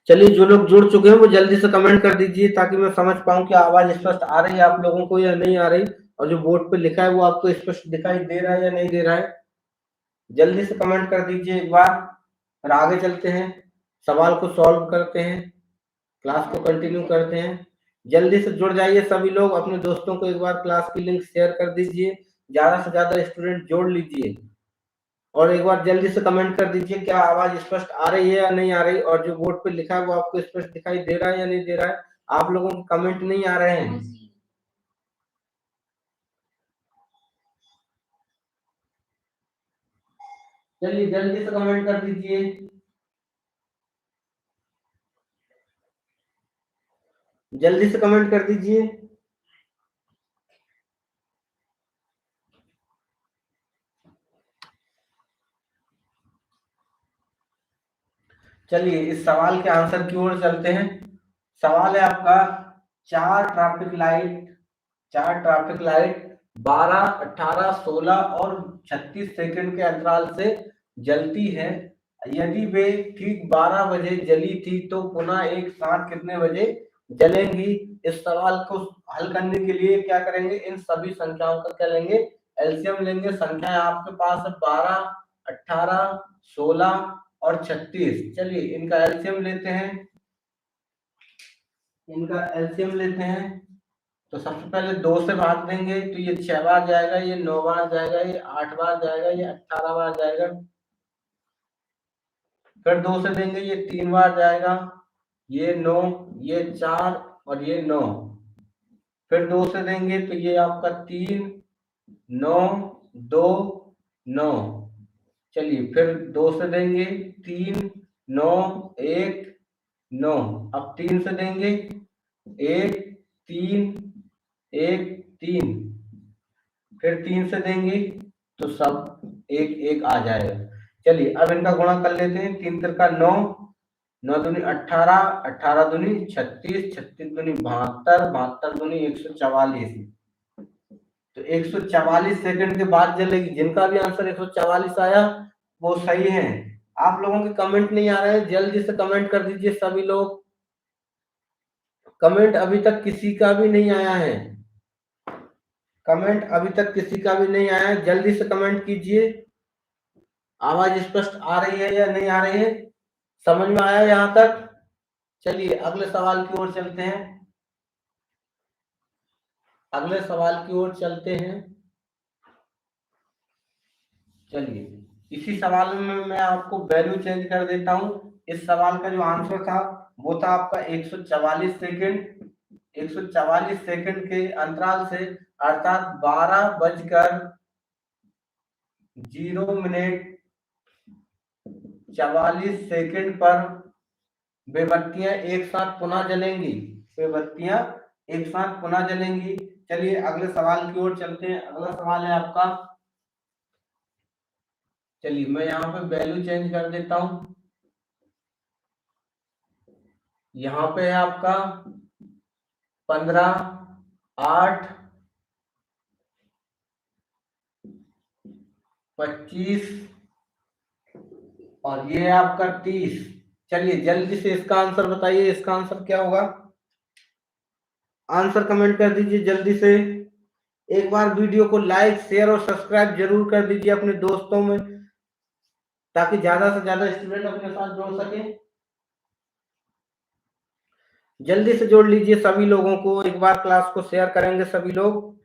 चलिए, जो लोग जुड़ चुके हैं वो जल्दी से कमेंट कर दीजिए ताकि मैं समझ पाऊँ कि आवाज़ स्पष्ट आ रही है आप लोगों को या नहीं आ रही, और जो बोर्ड पे लिखा है वो आपको स्पष्ट दिखाई दे रहा है या नहीं दे रहा है। जल्दी से कमेंट कर दीजिए एक बार, फिर आगे चलते हैं, सवाल को सॉल्व करते हैं, क्लास को कंटिन्यू करते हैं। जल्दी से जुड़ जाइए सभी लोग, अपने दोस्तों को एक बार क्लास की लिंक शेयर कर दीजिए, ज़्यादा से ज़्यादा स्टूडेंट जोड़ लीजिए। और एक बार जल्दी से कमेंट कर दीजिए क्या आवाज स्पष्ट आ रही है या नहीं आ रही, और जो बोर्ड पे लिखा है वो आपको स्पष्ट दिखाई दे रहा है या नहीं दे रहा है। आप लोगों के कमेंट नहीं आ रहे हैं। चलिए जल्दी से कमेंट कर दीजिए। जल्दी से कमेंट कर दीजिए। चलिए इस सवाल के आंसर की ओर चलते हैं। सवाल है आपका, चार ट्रैफिक लाइट 12, 18, 16 और 36 सेकंड के अंतराल से जलती है। यदि वे ठीक 12 बजे जली थी तो पुनः एक साथ कितने बजे जलेंगी। इस सवाल को हल करने के लिए क्या करेंगे, इन सभी संख्याओं का क्या लेंगे, एलसीएम लेंगे। संख्या आपके पास है 12, 18, 16 और 36। चलिए इनका एलसीएम लेते हैं। तो सबसे पहले 2 से भाग देंगे तो ये 6 बार जाएगा, ये 9 बार जाएगा, ये 8 बार जाएगा, ये 18 बार जाएगा। फिर 2 से देंगे, ये 3 बार जाएगा, ये 9, ये 4 और ये 9। फिर 2 से देंगे तो ये आपका 3, 9, 2, 9। चलिए फिर 2 से देंगे, 3, 9, 1, 9। अब 3 से देंगे, 1, 3, 1, 3। फिर 3 से देंगे तो सब एक एक आ जाएगा। चलिए अब इनका गुणा कर लेते हैं। 3 तिरका 9, 9 दूनी 18, 18 दूनी 36, 36 दूनी 72, 72 दूनी 144। तो 144 सेकंड के बाद जलेगी। जिनका भी आंसर 144 आया वो सही है। आप लोगों के कमेंट नहीं आ रहे हैं, जल्दी से कमेंट कर दीजिए सभी लोग। कमेंट अभी तक किसी का भी नहीं आया है। कमेंट अभी तक किसी का भी नहीं आया है, जल्दी से कमेंट कीजिए। आवाज स्पष्ट आ रही है या नहीं आ रही है, समझ में आया यहाँ तक। चलिए अगले सवाल की ओर चलते हैं। अगले सवाल की ओर चलते हैं। चलिए इसी सवाल में मैं आपको वैल्यू चेंज कर देता हूं। इस सवाल का जो आंसर था वो था आपका 144 सेकंड। 144 सेकंड के अंतराल से, अर्थात 12:0 44 सेकंड पर वे बत्तियां एक साथ पुनः जलेंगी। वे बत्तियां एक साथ पुनः जलेंगी। चलिए अगले सवाल की ओर चलते हैं। अगला सवाल है आपका, चलिए मैं यहाँ पे वैल्यू चेंज कर देता हूं। यहाँ पे है आपका 15, 8, 25 और ये है आपका 30। चलिए जल्दी से इसका आंसर बताइए, इसका आंसर क्या होगा। आंसर कमेंट कर दीजिए जल्दी से। एक बार वीडियो को लाइक, शेयर और सब्सक्राइब जरूर कर दीजिए अपने दोस्तों में, ताकि ज्यादा से ज्यादा स्टूडेंट अपने साथ जोड़ सके। जल्दी से जोड़ लीजिए सभी लोगों को, एक बार क्लास को शेयर करेंगे सभी लोग।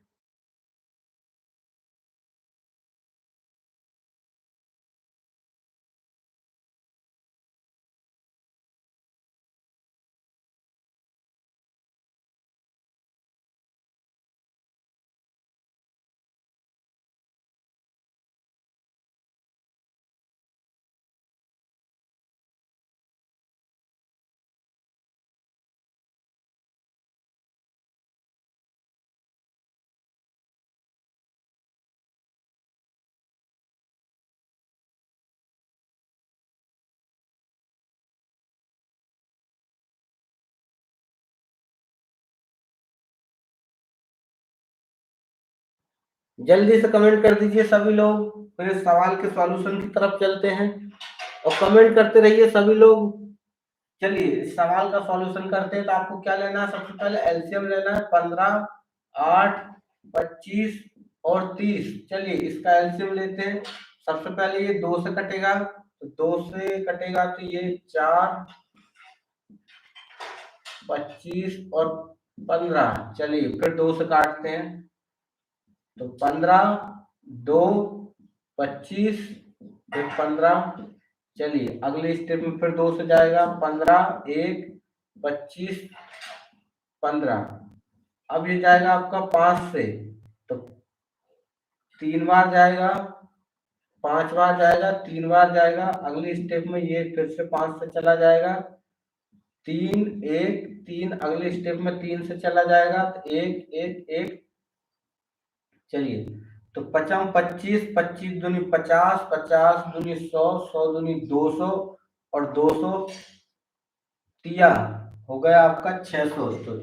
जल्दी से कमेंट कर दीजिए सभी लोग, फिर इस सवाल के सॉल्यूशन की तरफ चलते हैं। और कमेंट करते रहिए सभी लोग। चलिए इस सवाल का सॉल्यूशन करते हैं। तो आपको क्या लेना है, सबसे पहले एलसीएम लेना है 15, 8, 25 और 30। चलिए इसका एलसीएम लेते हैं। सबसे पहले ये 2 से कटेगा, तो 2 से कटेगा तो ये 4, 25 और 15। चलिए फिर 2 से काटते हैं, तो 15, 2, 25 फिर 15। चलिए अगले स्टेप में फिर 2 से जाएगा, 15, 1, 25, 15। अब ये जाएगा आपका 5 से, तो 3 बार जाएगा, 5 बार जाएगा, 3 बार जाएगा। अगले स्टेप में ये फिर से 5 से चला जाएगा, 3, 1, 3। अगले स्टेप में 3 से चला जाएगा, तो 1, 1, 1। चलिए तो 55, 25, 25 दूनी 50, 50 दूनी 100, 100 दूनी 200 और 200 तिया हो गया आपका 600। तो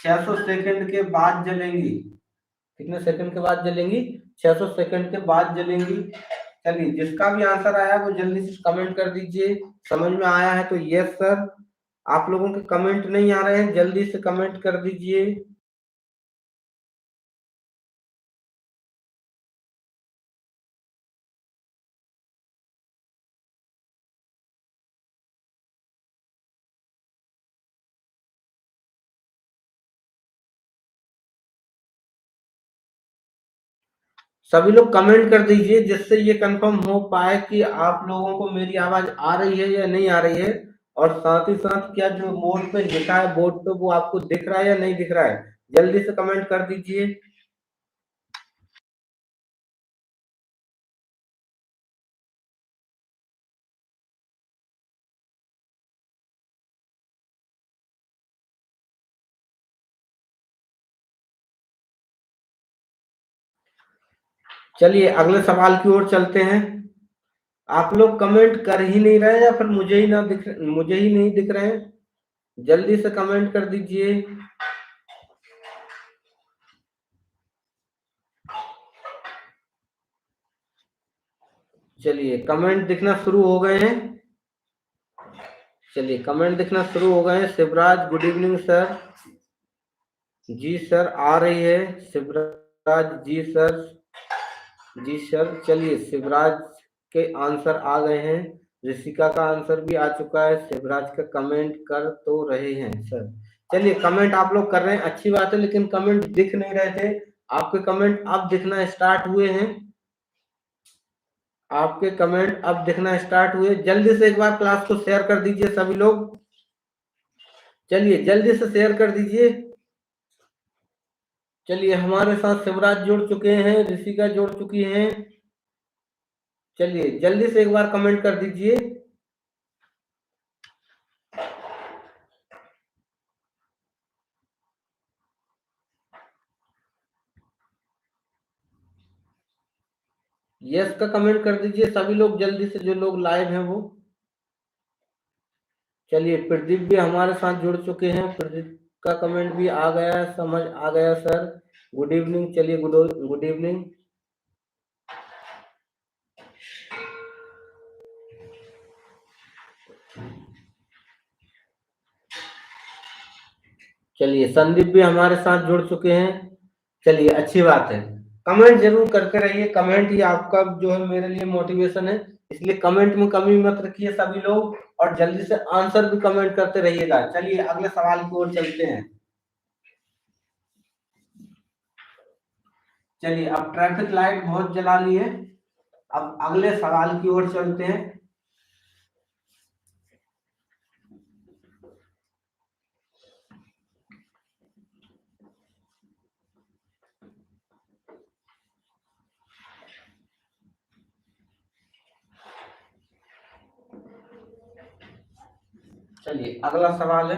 600 सेकंड के बाद जलेंगी। कितने सेकंड के बाद जलेंगी? 600 सेकंड के बाद जलेंगी। चलिए जिसका भी आंसर आया वो जल्दी से कमेंट कर दीजिए। समझ में आया है तो यस सर। आप लोगों के कमेंट नहीं आ रहे हैं, जल्दी से कमेंट कर दीजिए। सभी लोग कमेंट कर दीजिए जिससे ये कंफर्म हो पाए कि आप लोगों को मेरी आवाज आ रही है या नहीं आ रही है। और साथ ही साथ क्या जो बोर्ड पे लिखा है, बोर्ड पे वो आपको दिख रहा है या नहीं दिख रहा है, जल्दी से कमेंट कर दीजिए। चलिए अगले सवाल की ओर चलते हैं। आप लोग कमेंट कर ही नहीं रहे या फिर मुझे ही नहीं दिख रहे हैं? जल्दी से कमेंट कर दीजिए। चलिए कमेंट दिखना शुरू हो गए हैं। चलिए कमेंट दिखना शुरू हो गए हैं। Shivraj good evening sir. जी सर आ रही है शिवराज जी सर। जी सर। चलिए शिवराज के आंसर आ गए हैं, ऋषिका का आंसर भी आ चुका है, शिवराज का कमेंट कर तो रहे हैं सर। चलिए कमेंट आप लोग कर रहे हैं, अच्छी बात है, लेकिन कमेंट दिख नहीं रहे थे। आपके कमेंट अब दिखना स्टार्ट हुए हैं। आपके कमेंट अब दिखना स्टार्ट हुए। जल्दी से एक बार क्लास को शेयर कर दीजिए सभी लोग। चलिए जल्दी से शेयर कर दीजिए। चलिए हमारे साथ शिवराज जुड़ चुके हैं, ऋषिका जुड़ चुकी हैं। चलिए जल्दी से एक बार कमेंट कर दीजिए। यस का कमेंट कर दीजिए सभी लोग जल्दी से, जो लोग लाइव हैं वो। चलिए प्रदीप भी हमारे साथ जुड़ चुके हैं, प्रदीप का कमेंट भी आ गया, समझ आ गया सर। Good evening. चलिए गुड इवनिंग। चलिए संदीप भी हमारे साथ जुड़ चुके हैं। चलिए अच्छी बात है, कमेंट जरूर करते रहिए। कमेंट ही आपका जो है मेरे लिए मोटिवेशन है, इसलिए कमेंट में कमी मत रखिए सभी लोग, और जल्दी से आंसर भी कमेंट करते रहिएगा। चलिए अगले सवाल की ओर चलते हैं। चलिए अब ट्रैफिक लाइट बहुत जला ली है, अब अगले सवाल की ओर चलते हैं। चलिए अगला सवाल है।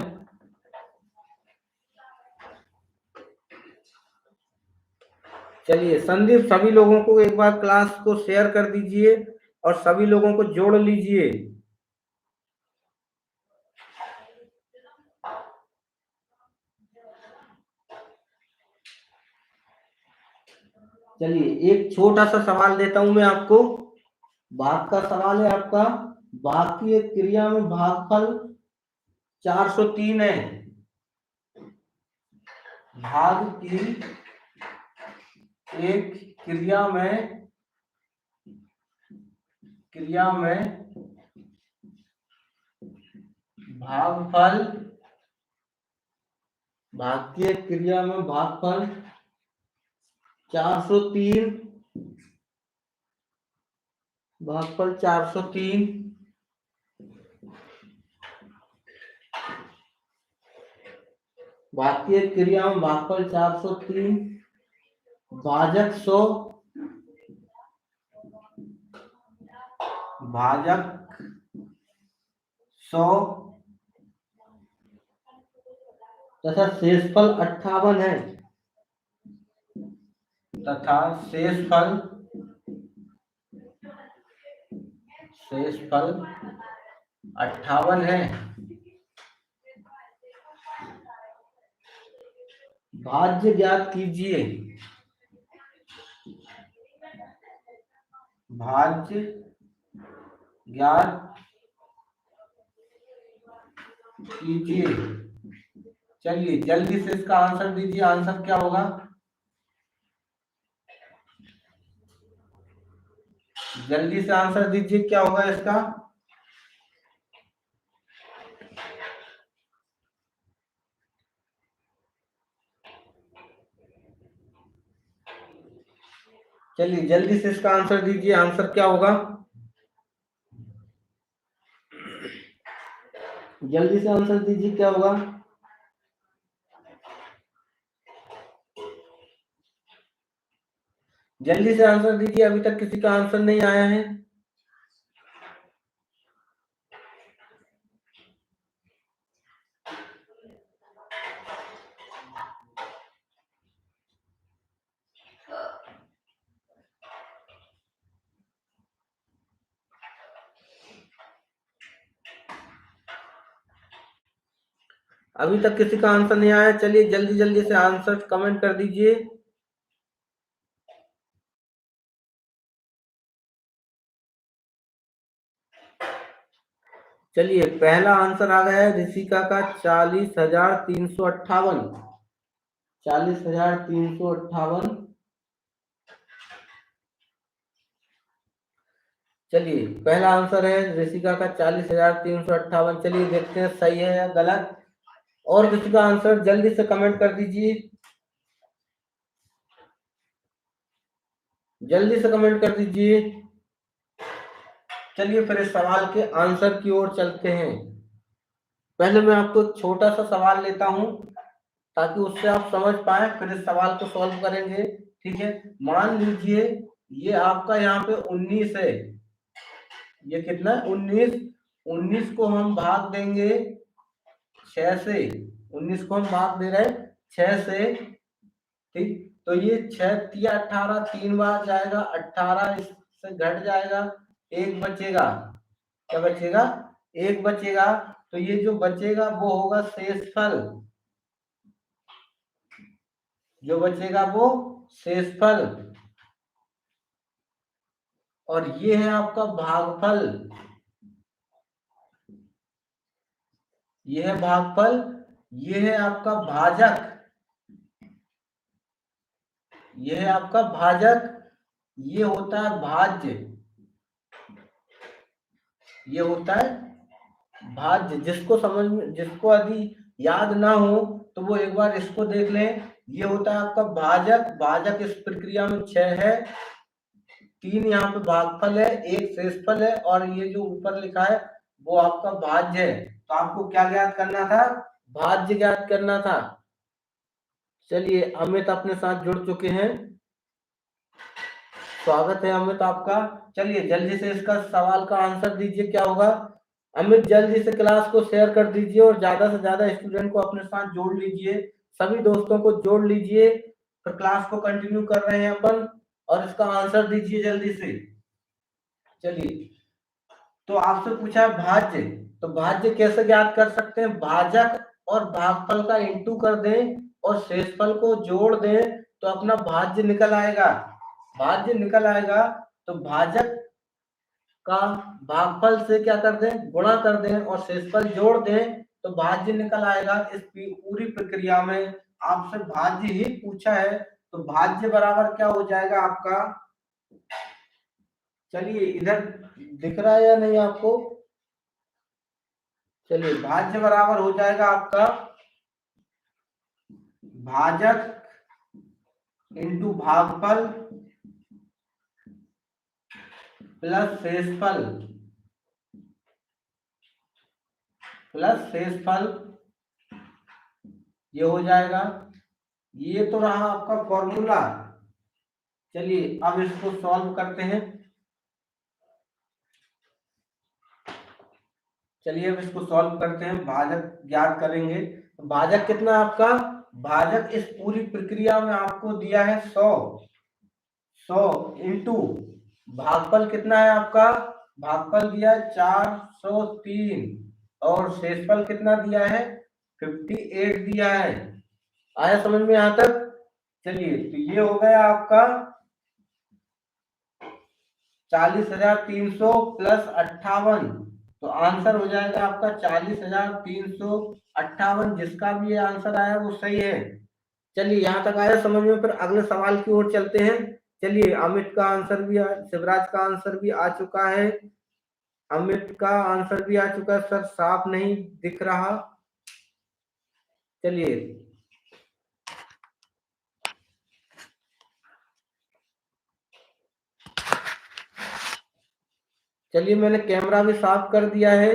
चलिए संदीप सभी लोगों को एक बार क्लास को शेयर कर दीजिए और सभी लोगों को जोड़ लीजिए। चलिए एक छोटा सा सवाल देता हूं मैं आपको। भाग का सवाल है आपका। भाग की एक क्रिया में भागफल 403 है। भाग की एक क्रिया में भागफल, भाग की एक क्रिया में भागफल 403, भागफल 403, भाग की एक क्रिया में भागफल 403, भाजक 100, भाजक 100 तथा शेषफल 58 है, तथा शेषफल 58 है। भाज्य ज्ञात कीजिए। भाज्य ज्ञात कीजिए। चलिए जल्दी से इसका आंसर दीजिए। आंसर क्या होगा? जल्दी से आंसर दीजिए, क्या होगा इसका? चलिए जल्दी से इसका आंसर दीजिए। आंसर क्या होगा? जल्दी से आंसर दीजिए, क्या होगा? जल्दी से आंसर दीजिए, अभी तक किसी का आंसर नहीं आया है। अभी तक किसी का आंसर नहीं आया। चलिए जल्दी जल्दी से आंसर कमेंट कर दीजिए। चलिए पहला आंसर आ गया है ऋषिका का 40,358। 40,358। चलिए पहला आंसर है ऋषिका का 40,358। चलिए देखते हैं सही है या गलत। और किसी का आंसर जल्दी से कमेंट कर दीजिए। जल्दी से कमेंट कर दीजिए। चलिए फिर इस सवाल के आंसर की ओर चलते हैं। पहले मैं आपको छोटा सा सवाल लेता हूं ताकि उससे आप समझ पाए, फिर इस सवाल को सॉल्व करेंगे। ठीक है, मान लीजिए ये आपका यहाँ पे 19 है। ये कितना है? 19। 19 को हम भाग देंगे 6 से। 19 को हम भाग दे रहे हैं 6 से। ठीक, तो ये 6 तिया 18, 3 बार जाएगा, 18 इससे घट जाएगा, एक बचेगा। क्या बचेगा? एक बचेगा। तो ये जो बचेगा वो होगा शेषफल। जो बचेगा वो शेषफल। और ये है आपका भागफल। ये है भागफल। ये है आपका भाजक। ये है आपका भाजक। ये होता है भाज्य। ये होता है भाज्य। जिसको समझ में, जिसको यदि याद ना हो तो वो एक बार इसको देख लें। ये होता है आपका भाजक। भाजक इस प्रक्रिया में 6 है, 3 यहाँ पे भागफल है, 1 शेषफल है, और ये जो ऊपर लिखा है वो आपका भाज्य है। तो आपको क्या ज्ञात करना था? भाज्य ज्ञात करना था। चलिए अमित अपने साथ जुड़ चुके हैं। स्वागत है अमित आपका। चलिए जल्दी से इसका सवाल का आंसर दीजिए, क्या होगा? अमित जल्दी से क्लास को शेयर कर दीजिए और ज्यादा से ज्यादा स्टूडेंट को अपने साथ जोड़ लीजिए। सभी दोस्तों को जोड़ लीजिए। फिर क्लास को कंटिन्यू कर रहे हैं अपन। और इसका आंसर दीजिए जल्दी से। चलिए, तो आपसे पूछा है भाज्य। तो भाज्य कैसे ज्ञात कर सकते हैं? भाजक और भागफल का इंटू कर दें और शेषफल को जोड़ दें तो अपना भाज्य निकल आएगा। भाज्य निकल आएगा। तो भाजक का भागफल से क्या कर दें? गुणा कर दें और शेषफल जोड़ दें तो तो भाज्य निकल आएगा। इस पूरी प्रक्रिया में आपसे भाज्य ही पूछा है, तो भाज्य बराबर क्या हो जाएगा आपका, चलिए इधर दिख रहा है या नहीं आपको, चलिए भाज्य बराबर हो जाएगा आपका भाजक इंटू भागफल प्लस शेषफल ये हो जाएगा। ये तो रहा आपका फॉर्मूला। चलिए अब इसको सॉल्व करते हैं। चलिए अब इसको सॉल्व करते हैं, भाजक ज्ञात करेंगे। भाजक कितना है आपका, भाजक इस पूरी प्रक्रिया में आपको दिया है 100 इंटू भागफल कितना है आपका, भागफल दिया है 403 और शेषफल कितना दिया है 58 दिया है। आया समझ में यहां तक। चलिए तो ये हो गया आपका 40,300 प्लस 58, तो आंसर हो जाएगा आपका 40,358। जिसका भी ये आंसर आया वो सही है। चलिए यहाँ तक आया समझ में। फिर अगले सवाल की ओर चलते हैं। चलिए अमित का आंसर भी, शिवराज का आंसर भी आ चुका है। अमित का आंसर भी आ चुका है सर, साफ नहीं दिख रहा। चलिए चलिए मैंने कैमरा भी साफ कर दिया है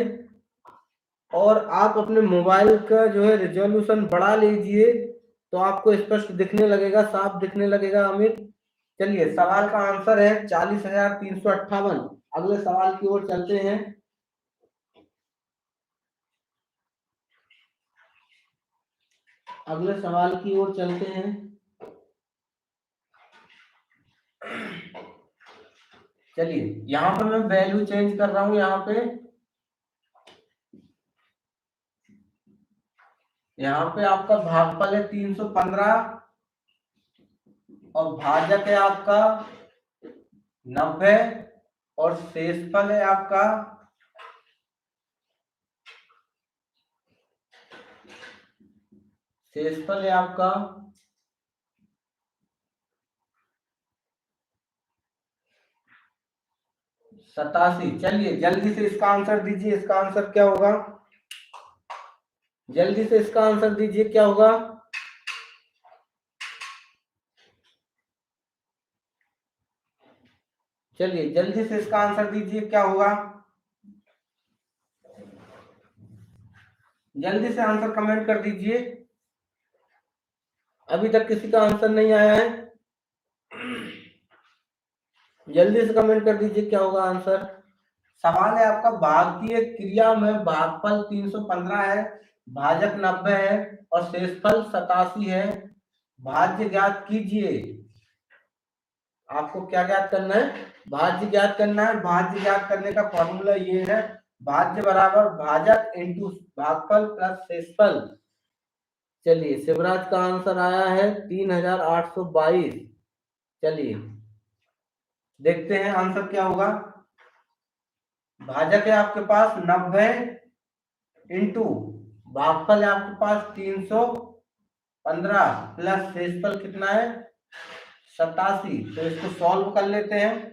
और आप अपने मोबाइल का जो है रिजोल्यूशन बढ़ा लीजिए, तो आपको स्पष्ट दिखने लगेगा, साफ दिखने लगेगा अमित। चलिए सवाल का आंसर है 40,358। अगले सवाल की ओर चलते हैं। अगले सवाल की ओर चलते हैं। चलिए यहाँ पे मैं वैल्यू चेंज कर रहा हूं। यहाँ पे आपका भागफल है 315 और भाजक है आपका 90 और शेषफल है आपका 87। चलिए जल्दी से इसका आंसर दीजिए, इसका आंसर क्या होगा, जल्दी से इसका आंसर दीजिए क्या होगा। चलिए जल्दी से इसका आंसर दीजिए क्या होगा, जल्दी से आंसर कमेंट कर दीजिए। अभी तक किसी का आंसर नहीं आया है, जल्दी से कमेंट कर दीजिए क्या होगा आंसर। सवाल है आपका भागकीय क्रिया में भागफल 315 है, भाजक 90 है और शेषफल 87 है। भाज्य ज्ञात कीजिए। आपको क्या ज्ञात करना है, भाज्य ज्ञात करना है। भाज्य ज्ञात करने का फॉर्मूला ये है, भाज्य बराबर भाजक इंटू भागफल प्लस शेषफल। चलिए शिवराज का आंसर आया है 3,822। चलिए देखते हैं आंसर क्या होगा। भाजक है आपके पास 90 इंटू भागफल है आपके पास 315 प्लस शेषफल कितना है 87। तो इसको सॉल्व कर लेते हैं।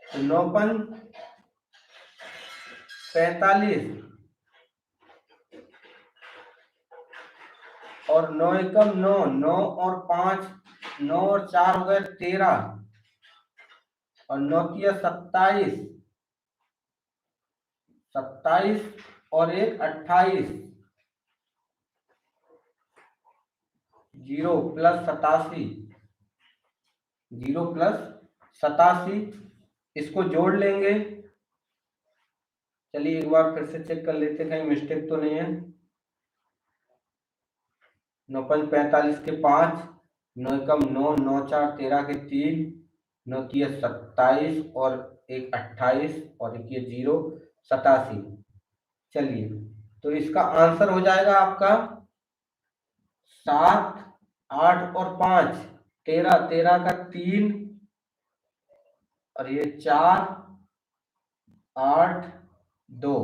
तो 9 पंच 45 और 9 एकम 9, 9 और 5, 9 और 4 हो गए 13 और 9 किया 27, 27 और 1 28, 0 प्लस 87, 0 प्लस 87, इसको जोड़ लेंगे। चलिए एक बार फिर से चेक कर लेते हैं कहीं मिस्टेक तो नहीं है। 9 पंच 45 के 5, 9 एकम 9, 9 4 13 के 3, 9 किया 27 और 1 28 और 1 ये 0 87। चलिए तो इसका आंसर हो जाएगा आपका 7 8 और 5 13, 13 का 3 और ये 4 8 2।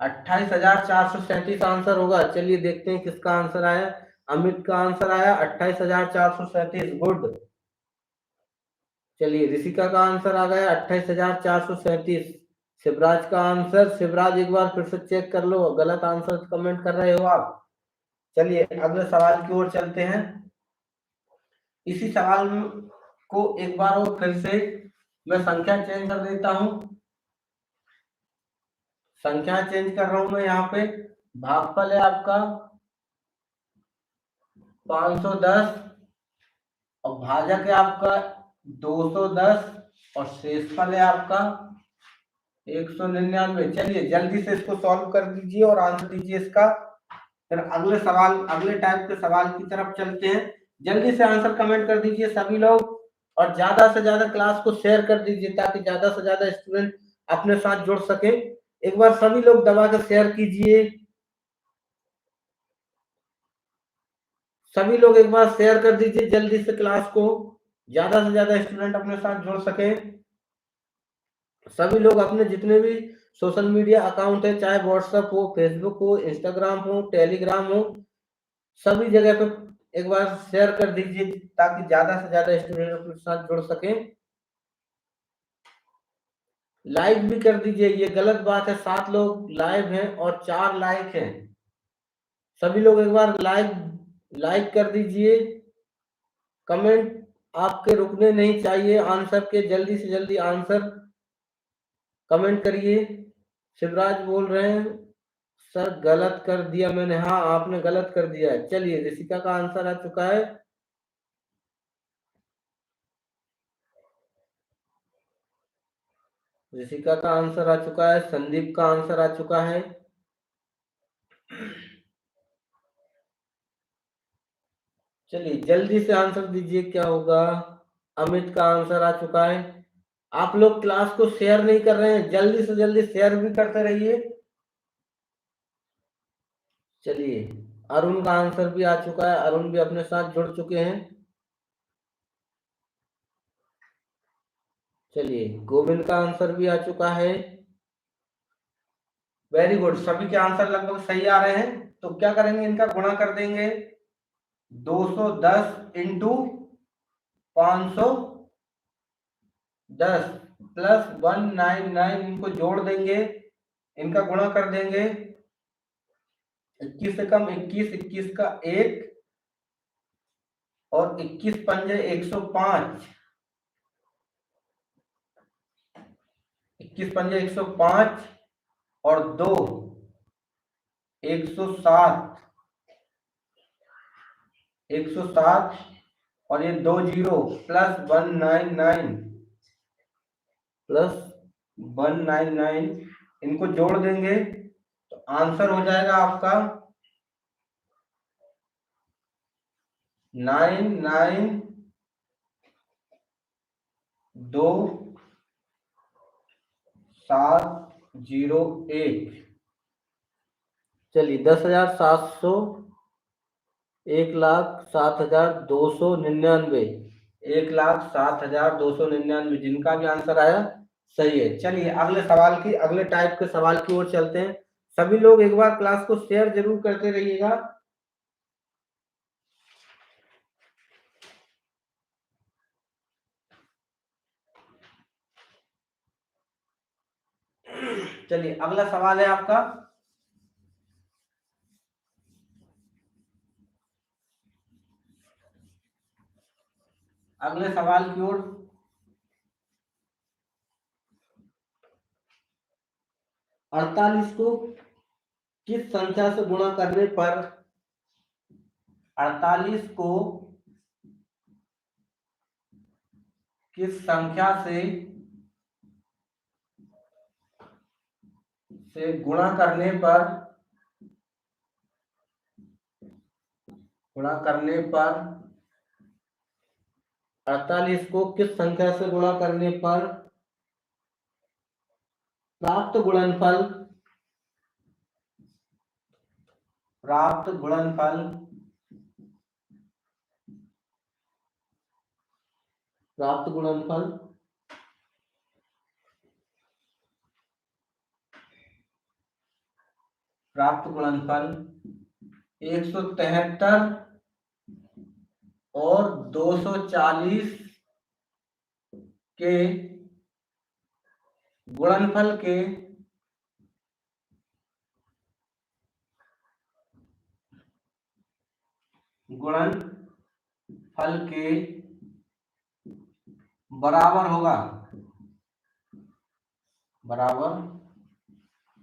28,437 आंसर होगा। चलिए देखते हैं किसका आंसर आया। अमित का आंसर आया 28,437। गुड। चलिए ऋषिका का आंसर आ गया 28,437। शिवराज का आंसर, शिवराज एक बार फिर से चेक कर लो, गलत आंसर कमेंट कर रहे हो आप। चलिए अगले सवाल की ओर चलते हैं। इसी सवाल को एक बार और फिर से मैं संख्या चेंज कर देता हूं। संख्या चेंज कर रहा हूं मैं यहाँ पे। भागफल है आपका 510 और भाजक है आपका 210 और शेषफल है आपका 199। चलिए जल्दी से इसको सॉल्व कर दीजिए और आंसर दीजिए इसका। फिर अगले सवाल, अगले टाइप के सवाल की तरफ चलते हैं। जल्दी से आंसर कमेंट कर दीजिए सभी लोग और ज्यादा से ज्यादा क्लास को शेयर कर दीजिए ताकि ज्यादा से ज्यादा स्टूडेंट अपने साथ जुड़ सके। एक बार सभी लोग दबा कर शेयर कीजिए। सभी लोग एक बार शेयर कर दीजिए जल्दी से क्लास को, ज्यादा से ज्यादा स्टूडेंट अपने साथ जुड़ सके। सभी लोग अपने जितने भी सोशल मीडिया अकाउंट है, चाहे व्हाट्सएप हो, फेसबुक हो, इंस्टाग्राम हो, टेलीग्राम हो, सभी जगह पे एक बार शेयर कर दीजिए ताकि ज्यादा से ज्यादा स्टूडेंट अपने साथ जुड़ सके। लाइक भी कर दीजिए, ये गलत बात है, 7 लोग लाइव हैं और 4 लाइक हैं। सभी लोग एक बार लाइक कर दीजिए। कमेंट आपके रुकने नहीं चाहिए, आंसर के जल्दी से जल्दी आंसर कमेंट करिए। शिवराज बोल रहे हैं सर गलत कर दिया मैंने। हाँ आपने गलत कर दिया है। चलिए ऋषिका का आंसर आ चुका है। ऋषिका का आंसर आ चुका है। संदीप का आंसर आ चुका है। चलिए जल्दी से आंसर दीजिए क्या होगा। अमित का आंसर आ चुका है। आप लोग क्लास को शेयर नहीं कर रहे हैं, जल्दी से जल्दी शेयर भी करते रहिए। चलिए अरुण का आंसर भी आ चुका है, अरुण भी अपने साथ जुड़ चुके हैं। चलिए गोविंद का आंसर भी आ चुका है। वेरी गुड, सभी के आंसर लगभग सही आ रहे हैं। तो क्या करेंगे, इनका गुणा कर देंगे। 210 इंटू 510 प्लस 199, इनको जोड़ देंगे, इनका गुणा कर देंगे। 21 से कम 21, 21 का 1 और 21 पंजे 105, 21 पंजे 105 और 2 107, 107 और ये 2 जीरो प्लस 199 प्लस 199, इनको जोड़ देंगे तो आंसर हो जाएगा आपका 992701। चलिए 10,700, 1,07,299, 1,07,299 जिनका भी आंसर आया सही है। चलिए अगले सवाल की, अगले टाइप के सवाल की ओर चलते हैं। सभी लोग एक बार क्लास को शेयर जरूर करते रहिएगा। चलिए अगला सवाल है आपका। अगले सवाल की ओर, 48 को किस संख्या से गुणा करने पर, 48 को किस संख्या से गुणा करने पर, गुणा करने पर 48 को किस संख्या से गुणा करने पर प्राप्त गुणनफल, प्राप्त गुणनफल, प्राप्त गुणनफल प्राप्त गुणनफल 173 और 240 के गुणनफल के बराबर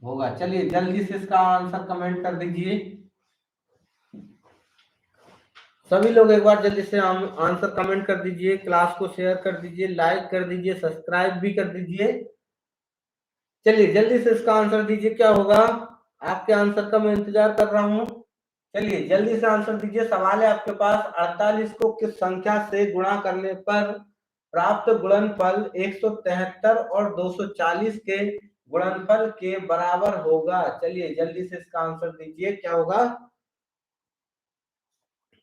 होगा। चलिए जल्दी से इसका आंसर कमेंट कर दीजिए सभी लोग। एक बार जल्दी से आंसर कमेंट कर दीजिए, क्लास को शेयर कर दीजिए, लाइक कर दीजिए, सब्सक्राइब भी कर दीजिए। चलिए जल्दी से इसका आंसर दीजिए, क्या होगा? आपके आंसर का मैं इंतजार कर रहा हूं। चलिए जल्दी से आंसर दीजिए। सवाल है आपके पास, 48 को किस संख्या से गुणा करने पर प्राप्त गुणनफल 173 और 240 के गुणनफल के बराबर होगा? चलिए जल्दी से इसका आंसर दीजिए, क्या होगा?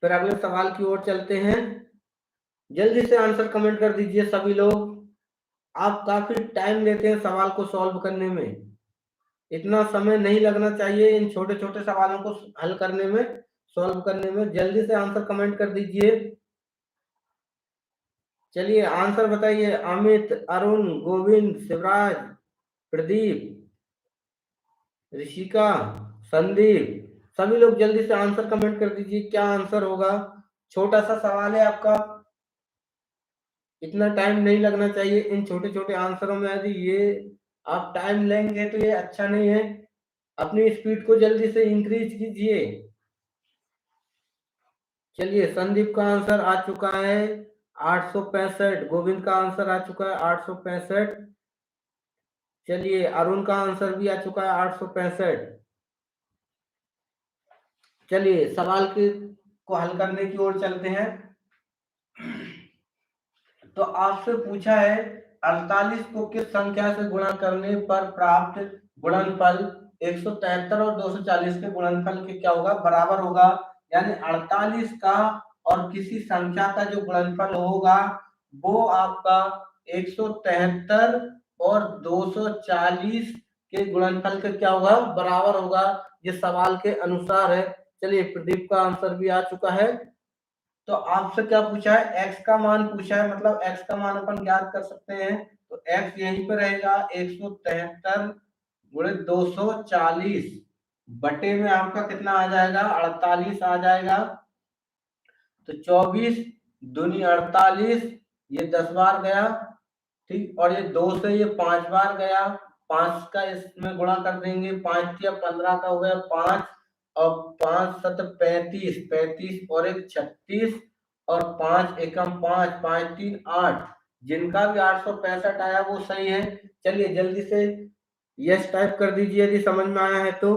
फिर अगले सवाल की ओर चलते हैं। जल्दी से आंसर कमेंट कर दीजिए सभी लोग। आप काफी टाइम लेते हैं सवाल को सॉल्व करने में, इतना समय नहीं लगना चाहिए इन छोटे छोटे सवालों को हल करने में, सॉल्व करने में। जल्दी से आंसर कमेंट कर दीजिए। चलिए आंसर बताइए। अमित, अरुण, गोविंद, शिवराज, प्रदीप, ऋषिका, संदीप, सभी लोग जल्दी से आंसर कमेंट कर दीजिए, क्या आंसर होगा? छोटा सा सवाल है आपका, इतना टाइम नहीं लगना चाहिए इन छोटे छोटे आंसरों में। यदि ये आप टाइम लेंगे तो ये अच्छा नहीं है। अपनी स्पीड को जल्दी से इंक्रीज कीजिए। चलिए संदीप का आंसर आ चुका है 865। गोविंद का आंसर आ चुका है 865। चलिए अरुण का आंसर भी आ चुका है 865। चलिए सवाल को हल करने की ओर चलते हैं। तो आपसे पूछा है 48 को किस संख्या से गुणा करने पर प्राप्त गुणनफल 173 और 240 के गुणनफल के क्या होगा? बराबर होगा। यानी 48 का और किसी संख्या का जो गुणनफल होगा वो आपका 173 और 240 के गुणनफल के क्या होगा? बराबर होगा। ये सवाल के अनुसार है। चलिए प्रदीप का आंसर भी आ चुका है। तो आपसे क्या पूछा है? x का मान पूछा है, मतलब x का मान अपन ज्ञात कर सकते हैं। तो x यहीं पे रहेगा 173 गुणे 240 बटे में आपका कितना आ जाएगा? 48 आ जाएगा। तो 24 दूनी 48, ये 10 बार गया, ठीक। और ये 2 से ये 5 बार गया, 5 का इसमें गुणा कर देंगे, 5 या 15 का हो गया 5, और 5 7 35, 35 और 1 36, और 5 एकम 5, 5 3 8। जिनका भी 865 आया वो सही है। चलिए जल्दी से यस टाइप कर दीजिए यदि समझ में आया है तो।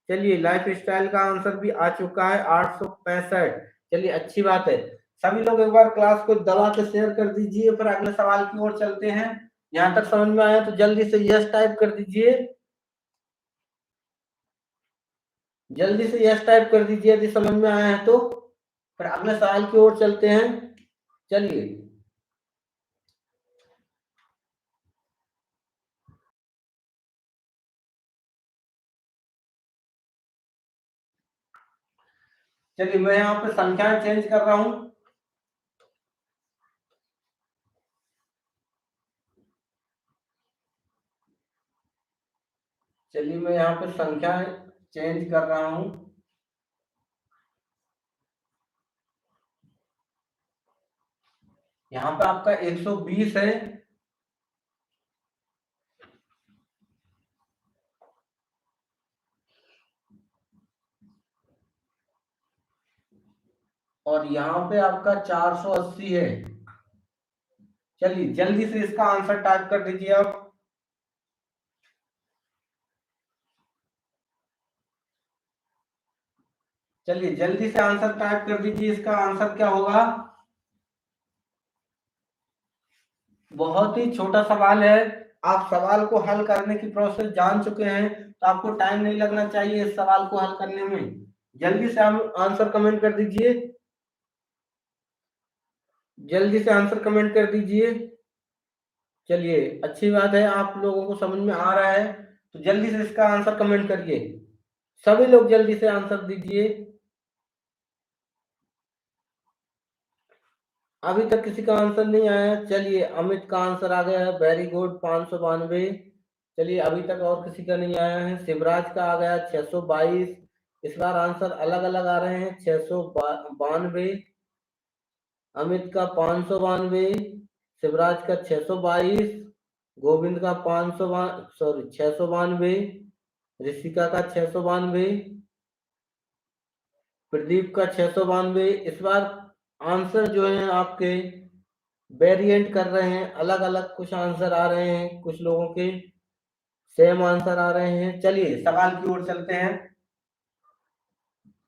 चलिए लाइफ स्टाइल का आंसर भी आ चुका है 865। चलिए अच्छी बात है। सभी लोग एक बार क्लास को दबा के शेयर कर दीजिए, फिर अगले सवाल की ओर चलते हैं। यहां तक समझ में आया तो जल्दी से यस टाइप कर दीजिए, जल्दी से यस टाइप कर दीजिए यदि समझ में आया है तो, फिर अगले सवाल की ओर चलते हैं। चलिए चलिए मैं यहाँ पे संख्याएं चेंज कर रहा हूं। चलिए मैं यहाँ पे संख्याएं चेंज कर रहा हूं। यहाँ पे आपका 120 है, और यहाँ पे आपका 480 है। चलिए जल्दी से इसका आंसर टाइप कर दीजिए आप। चलिए जल्दी से आंसर टाइप कर दीजिए, इसका आंसर क्या होगा? बहुत ही छोटा सवाल है। आप सवाल को हल करने की प्रोसेस जान चुके हैं तो आपको टाइम नहीं लगना चाहिए इस सवाल को हल करने में। जल्दी से हम आंसर कमेंट कर दीजिए, जल्दी से आंसर कमेंट कर दीजिए। चलिए अच्छी बात है, आप लोगों को समझ में आ रहा है तो जल्दी से इसका आंसर कमेंट करिए। सभी लोग जल्दी से आंसर दीजिए। अभी तक किसी का आंसर नहीं आया है। चलिए अमित का आंसर आ गया है, वेरी गुड, 592। चलिए अभी तक और किसी का नहीं आया है। शिवराज का आ गया 622। इस बार आंसर अलग अलग आ रहे हैं। 692, अमित का 592, शिवराज का 622, गोविंद का 692, ऋषिका का 692, प्रदीप का 692। इस बार आंसर जो है आपके वेरिएंट कर रहे हैं, अलग अलग कुछ आंसर आ रहे हैं, कुछ लोगों के सेम आंसर आ रहे हैं। चलिए सवाल की ओर चलते हैं।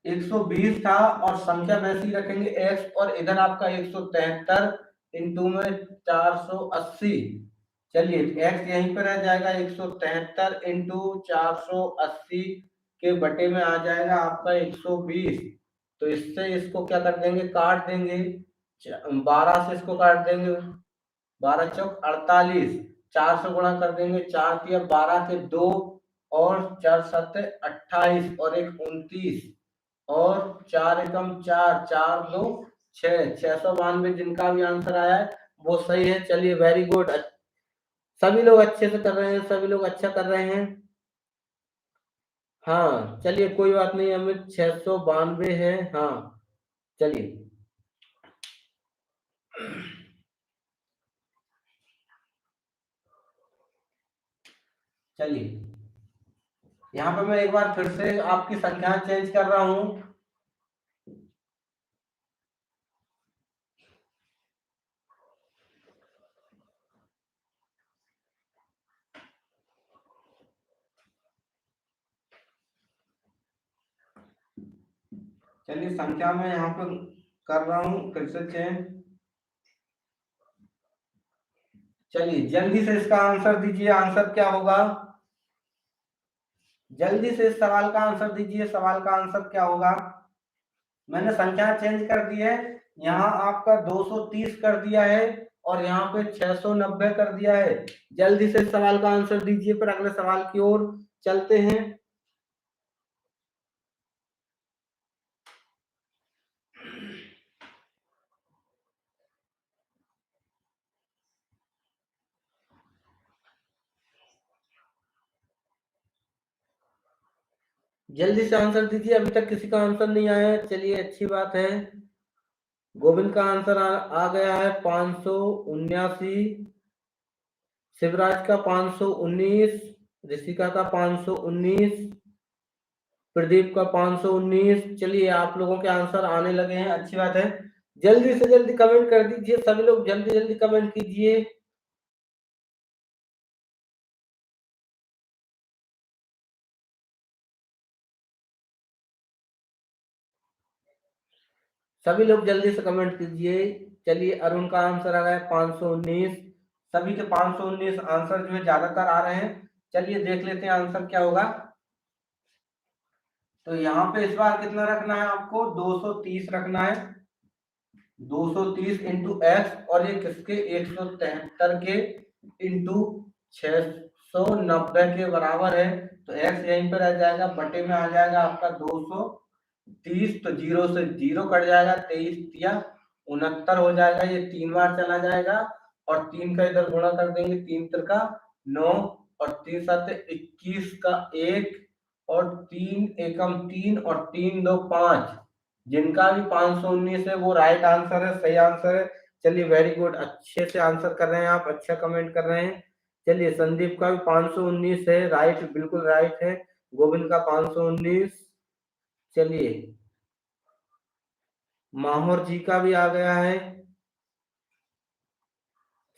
120 था और संख्या वैसी रखेंगे x, और इधर आपका 173 इंटू में 480। चलिए x यहीं पर रह जाएगा, 173 इंटू 480 के बटे में आ जाएगा आपका 120। तो इससे इसको क्या कर देंगे, काट देंगे। 12 से इसको काट देंगे, 12 चौक 48, 4 से गुणा कर देंगे, 4 तिया 12 के 2, और 4 7 28, और एक 29, और 4 एकम 4, 4 2 6, 692 जिनका भी आंसर आया है वो सही है। चलिए वेरी गुड, सभी लोग अच्छे से कर रहे हैं, सभी लोग अच्छा कर रहे हैं। हाँ चलिए कोई बात नहीं, अमित 692 है। हाँ चलिए चलिए यहाँ पे मैं एक बार फिर से आपकी संख्या चेंज कर रहा हूँ। चलिए संख्या में यहाँ पे कर रहा हूँ फिर से चेंज। चलिए जल्दी से इसका आंसर दीजिए, आंसर क्या होगा? जल्दी से इस सवाल का आंसर दीजिए, सवाल का आंसर क्या होगा? मैंने संख्या चेंज कर दी है, यहाँ आपका 230 कर दिया है और यहाँ पे 690 कर दिया है। जल्दी से इस सवाल का आंसर दीजिए, फिर अगले सवाल की ओर चलते हैं। जल्दी से आंसर दीजिए, अभी तक किसी का आंसर नहीं आया है। चलिए अच्छी बात है, गोविंद का आंसर आ गया है 579, शिवराज का 519, ऋषिका का 519, प्रदीप का 519। चलिए आप लोगों के आंसर आने लगे हैं, अच्छी बात है। जल्दी से जल्दी कमेंट कर दीजिए, सभी लोग जल्दी जल्दी कमेंट कीजिए। सभी लोग जल्दी से कमेंट कीजिए। चलिए अरुण का आंसर आ गया 519। सभी के 519 आंसर जो है ज्यादातर आ रहे हैं। चलिए देख लेते हैं आंसर क्या होगा। तो यहाँ पे इस बार कितना रखना है आपको, 230 रखना है। 230 इंटू एक्स, और ये किसके, 173 के इंटू 690 के बराबर है। तो एक्स यहीं पर रह जाएगा, बटे में आ जाएगा आपका 230। तो जीरो से जीरो कट जाएगा, 23 तिया 69 हो जाएगा। ये 3 बार चला जाएगा, और 3 का इधर गुणा कर देंगे, 3 तिरका 9, और 3 7 21 का 1, और 3 एकम 3, और 3 2 5। जिनका भी 519 है वो राइट आंसर है, सही आंसर है। चलिए वेरी गुड, अच्छे से आंसर कर रहे हैं आप, अच्छा कमेंट कर रहे हैं। चलिए संदीप का भी 519 है, राइट, बिल्कुल राइट है। गोविंद का 519। चलिए माहौर जी का भी आ गया है।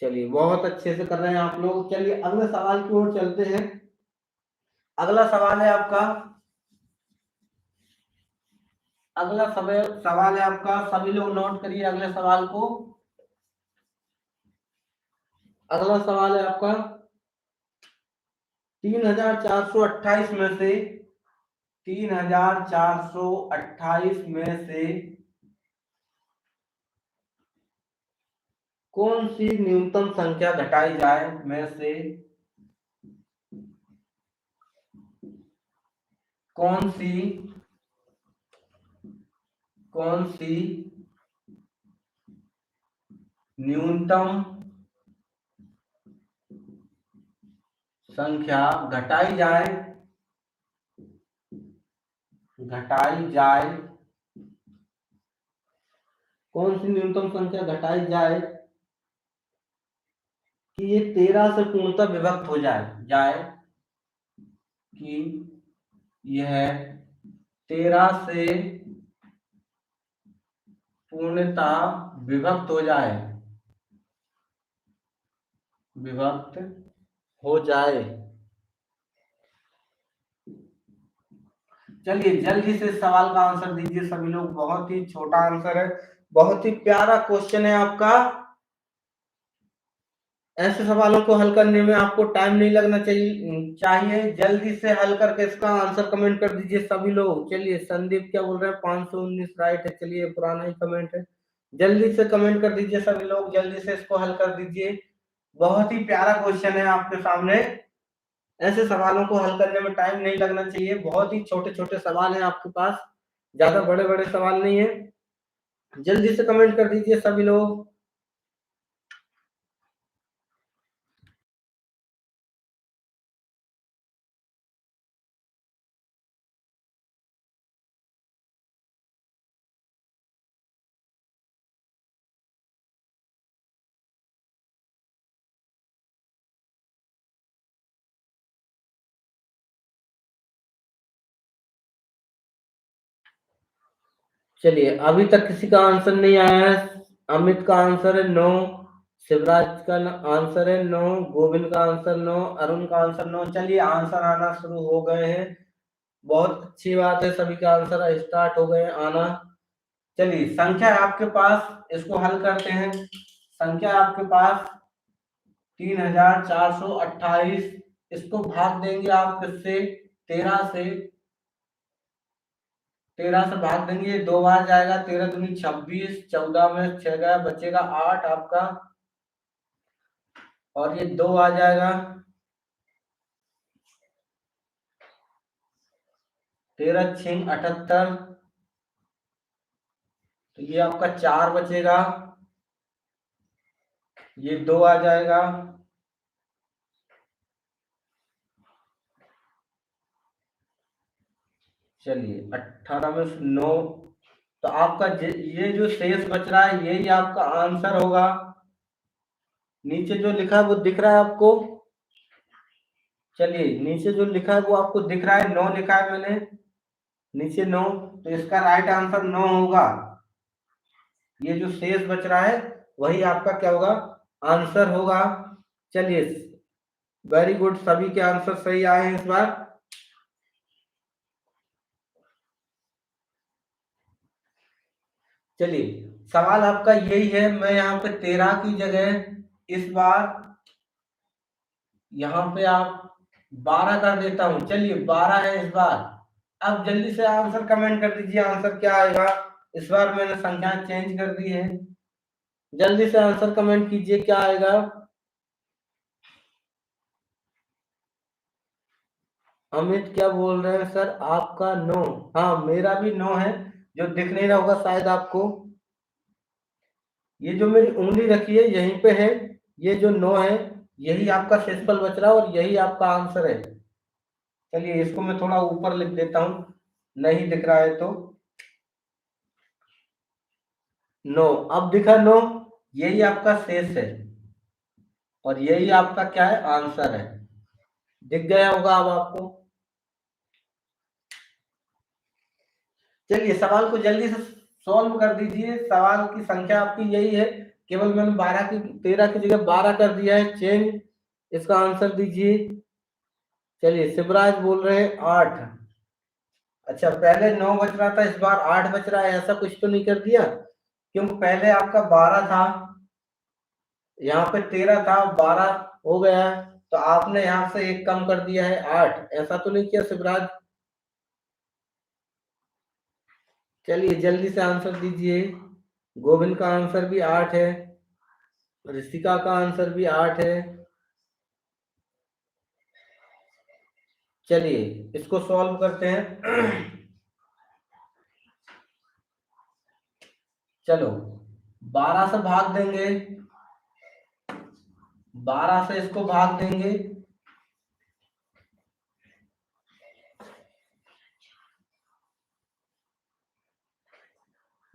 चलिए बहुत अच्छे से कर रहे हैं आप लोग। चलिए अगले सवाल की ओर चलते हैं। अगला सवाल है आपका, अगला सवाल है आपका, सभी लोग नोट करिए अगले सवाल को। अगला सवाल है आपका, 3428 में से, 3428 में से कौन सी न्यूनतम संख्या घटाई जाए में से कौन सी न्यूनतम संख्या घटाई जाए कौन सी न्यूनतम संख्या घटाई जाए कि ये 13 से पूर्णतः विभक्त हो जाए कि यह 13 से पूर्णतः विभक्त हो जाए। चलिए जल्दी से सवाल का आंसर दीजिए सभी लोग। बहुत ही छोटा आंसर है, बहुत ही प्यारा क्वेश्चन है आपका। ऐसे सवालों को हल करने में आपको टाइम नहीं लगना चाहिए। जल्दी से हल करके इसका आंसर कमेंट कर दीजिए सभी लोग। चलिए संदीप क्या बोल रहे हैं, 519 राइट है। चलिए पुराना ही कमेंट है, जल्दी से कमेंट कर दीजिए सभी लोग, जल्दी से इसको हल कर दीजिए। बहुत ही प्यारा क्वेश्चन है आपके सामने। ऐसे सवालों को हल करने में टाइम नहीं लगना चाहिए। बहुत ही छोटे छोटे सवाल हैं आपके पास, ज्यादा बड़े बड़े सवाल नहीं है। जल्दी से कमेंट कर दीजिए सभी लोग। चलिए अभी तक किसी का आंसर नहीं आया है। अमित का आंसर है 9, शिवराज का आंसर है 9, गोविंद का आंसर 9, अरुण का आंसर 9। चलिए आंसर आना शुरू हो गए हैं, बहुत अच्छी बात है। सभी का आंसर स्टार्ट हो गए आना। चलिए संख्या है आपके पास, इसको हल करते हैं। संख्या आपके पास 3428, इसको भाग देंगे आप किससे, 13 से। 13 से भाग देंगे, 2 बार जाएगा, 13 दूनी 26, 14 में 6 गया, बचेगा 8 आपका, और ये 2 आ जाएगा, 13 6 78, तो ये आपका 4 बचेगा, ये 2 आ जाएगा, चलिए 18 में 9, तो आपका ये जो शेष बच रहा है यही आपका आंसर होगा। नीचे जो लिखा है वो दिख रहा है आपको। चलिए नीचे जो लिखा है वो आपको दिख रहा है, 9 लिखा है मैंने नीचे 9, तो इसका राइट आंसर 9 होगा। ये जो शेष बच रहा है वही आपका क्या होगा, आंसर होगा। चलिए वेरी गुड, सभी के आंसर सही आए हैं इस बार। चलिए सवाल आपका यही है, मैं यहाँ पे 13 की जगह इस बार यहाँ पे आप 12 कर देता हूँ। चलिए 12 है इस बार। अब जल्दी से आंसर कमेंट कर दीजिए, आंसर क्या आएगा। इस बार मैंने संख्या चेंज कर दी है, जल्दी से आंसर कमेंट कीजिए क्या आएगा। अमित क्या बोल रहे हैं सर, आपका 9, हाँ मेरा भी 9 है, जो दिख नहीं रहा होगा शायद आपको। ये जो मेरी उंगली रखी है यहीं पे है, ये जो 9 है यही आपका शेषफल बच रहा है और यही आपका आंसर है। चलिए इसको मैं थोड़ा ऊपर लिख देता हूं, नहीं दिख रहा है तो। 9 अब दिखा, 9 यही आपका शेष है और यही आपका क्या है, आंसर है। दिख गया होगा अब आपको। चलिए सवाल को जल्दी से सॉल्व कर दीजिए। सवाल की संख्या आपकी यही है, केवल मैंने 13 की जगह 12 कर दिया है चेंज। इसका आंसर दीजिए। चलिए शिवराज बोल रहे हैं 8। अच्छा पहले 9 बच रहा था, इस बार 8 बच रहा है, ऐसा कुछ तो नहीं कर दिया? क्योंकि पहले आपका 12 था, यहाँ पे 13 था, 12 हो गया, तो आपने यहाँ से एक कम कर दिया है 8, ऐसा तो नहीं किया शिवराज? चलिए जल्दी से आंसर दीजिए। गोविंद का आंसर भी 8 है, ऋषिका का आंसर भी 8 है। चलिए इसको सॉल्व करते हैं। चलो 12 से भाग देंगे, 12 से इसको भाग देंगे,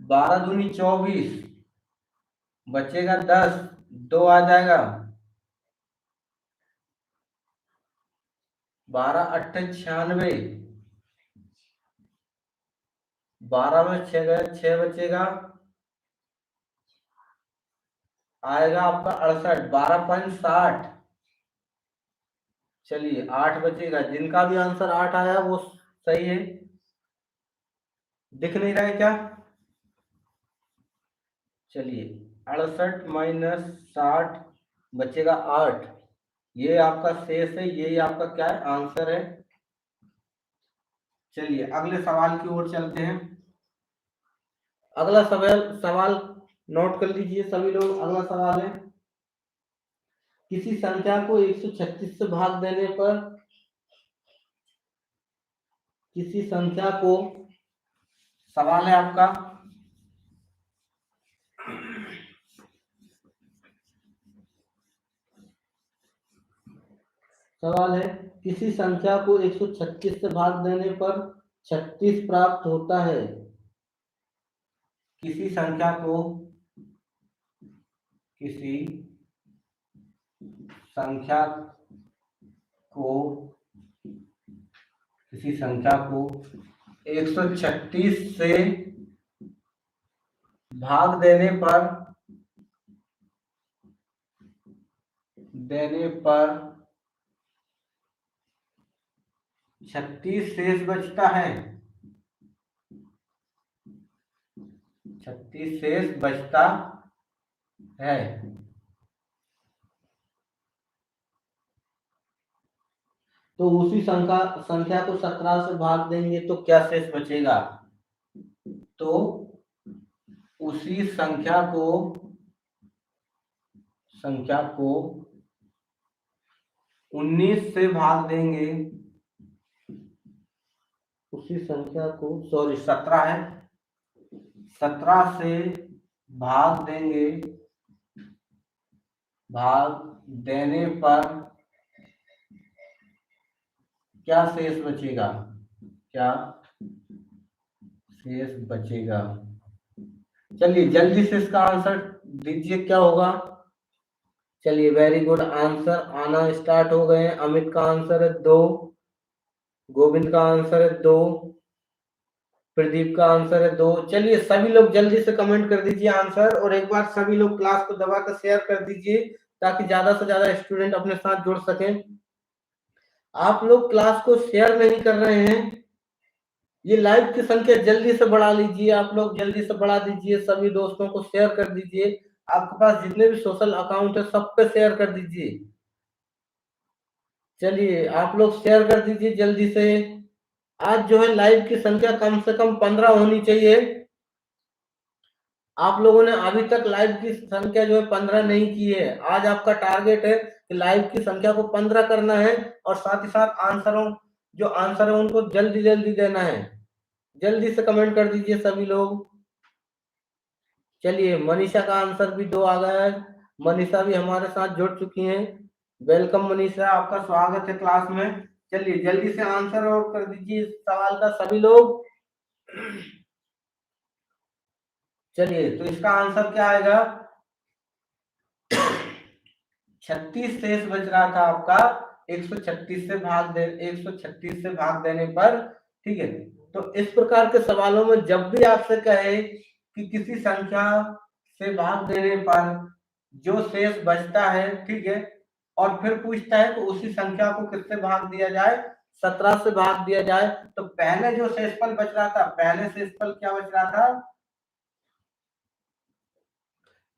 12 दूनी 24, बचेगा 10, 2 आ जाएगा, 12 8 96, 12 में 6 गए, 6 बचेगा, आएगा आपका 68, 12 5 60। चलिए 8 बचेगा, जिनका भी आंसर 8 आया वो सही है। दिख नहीं रहा है क्या? चलिए 68 माइनस 60 बचेगा 8, ये आपका शेष है, यही आपका क्या है, आंसर है। चलिए अगले सवाल की ओर चलते हैं। अगला सवाल नोट कर लीजिए सभी लोग। अगला सवाल है, किसी संख्या को 136 से भाग देने पर, किसी संख्या को, सवाल है आपका, सवाल है किसी संख्या को 136 से भाग देने पर 36 प्राप्त होता है। किसी संख्या को, किसी संख्या को, किसी संख्या को 136 से भाग देने पर 36 शेष बचता है, 36 शेष बचता है। तो उसी संख्या को 17 से भाग देंगे तो क्या शेष बचेगा? तो उसी संख्या को 19 से भाग देंगे, उसी संख्या को, सॉरी 17 है, 17 से भाग देंगे, भाग देने पर क्या शेष बचेगा? क्या शेष बचेगा? चलिए जल्दी से इसका आंसर दीजिए, क्या होगा? चलिए वेरी गुड, आंसर आना स्टार्ट हो गए हैं। अमित का आंसर है 2, गोविंद का आंसर है 2, प्रदीप का आंसर है 2। चलिए सभी लोग जल्दी से कमेंट कर दीजिए आंसर, और एक बार सभी लोग क्लास को दबाकर शेयर कर दीजिए ताकि ज्यादा से ज्यादा स्टूडेंट अपने साथ जुड़ सकें। आप लोग क्लास को शेयर नहीं कर रहे हैं, ये लाइव की संख्या जल्दी से बढ़ा लीजिए, आप लोग जल्दी से बढ़ा दीजिए, सभी दोस्तों को शेयर कर दीजिए, आपके पास जितने भी सोशल अकाउंट है सब पे शेयर कर दीजिए। चलिए आप लोग शेयर कर दीजिए जल्दी से। आज जो है लाइव की संख्या कम से कम 15 होनी चाहिए। आप लोगों ने अभी तक लाइव की संख्या जो है 15 नहीं की है। आज आपका टारगेट है कि लाइव की संख्या को 15 करना है, और साथ ही साथ जो आंसर है उनको जल्दी जल्दी देना है। जल्दी से कमेंट कर दीजिए सभी लोग। चलिए मनीषा का आंसर भी 2 आ गया है, मनीषा भी हमारे साथ जुड़ चुकी हैं। वेलकम मनीषा, आपका स्वागत है क्लास में। चलिए जल्दी से आंसर और कर दीजिए इस सवाल का सभी लोग। चलिए तो इसका आंसर क्या आएगा? 36 शेष बच रहा था आपका 136 से भाग देने पर। ठीक है, तो इस प्रकार के सवालों में जब भी आपसे कहे कि किसी संख्या से भाग देने पर जो शेष बचता है, ठीक है, और फिर पूछता है कि उसी संख्या को किससे भाग दिया जाए, 17 से भाग दिया जाए, तो पहले जो शेषफल बच रहा था, पहले शेषफल क्या बच रहा था?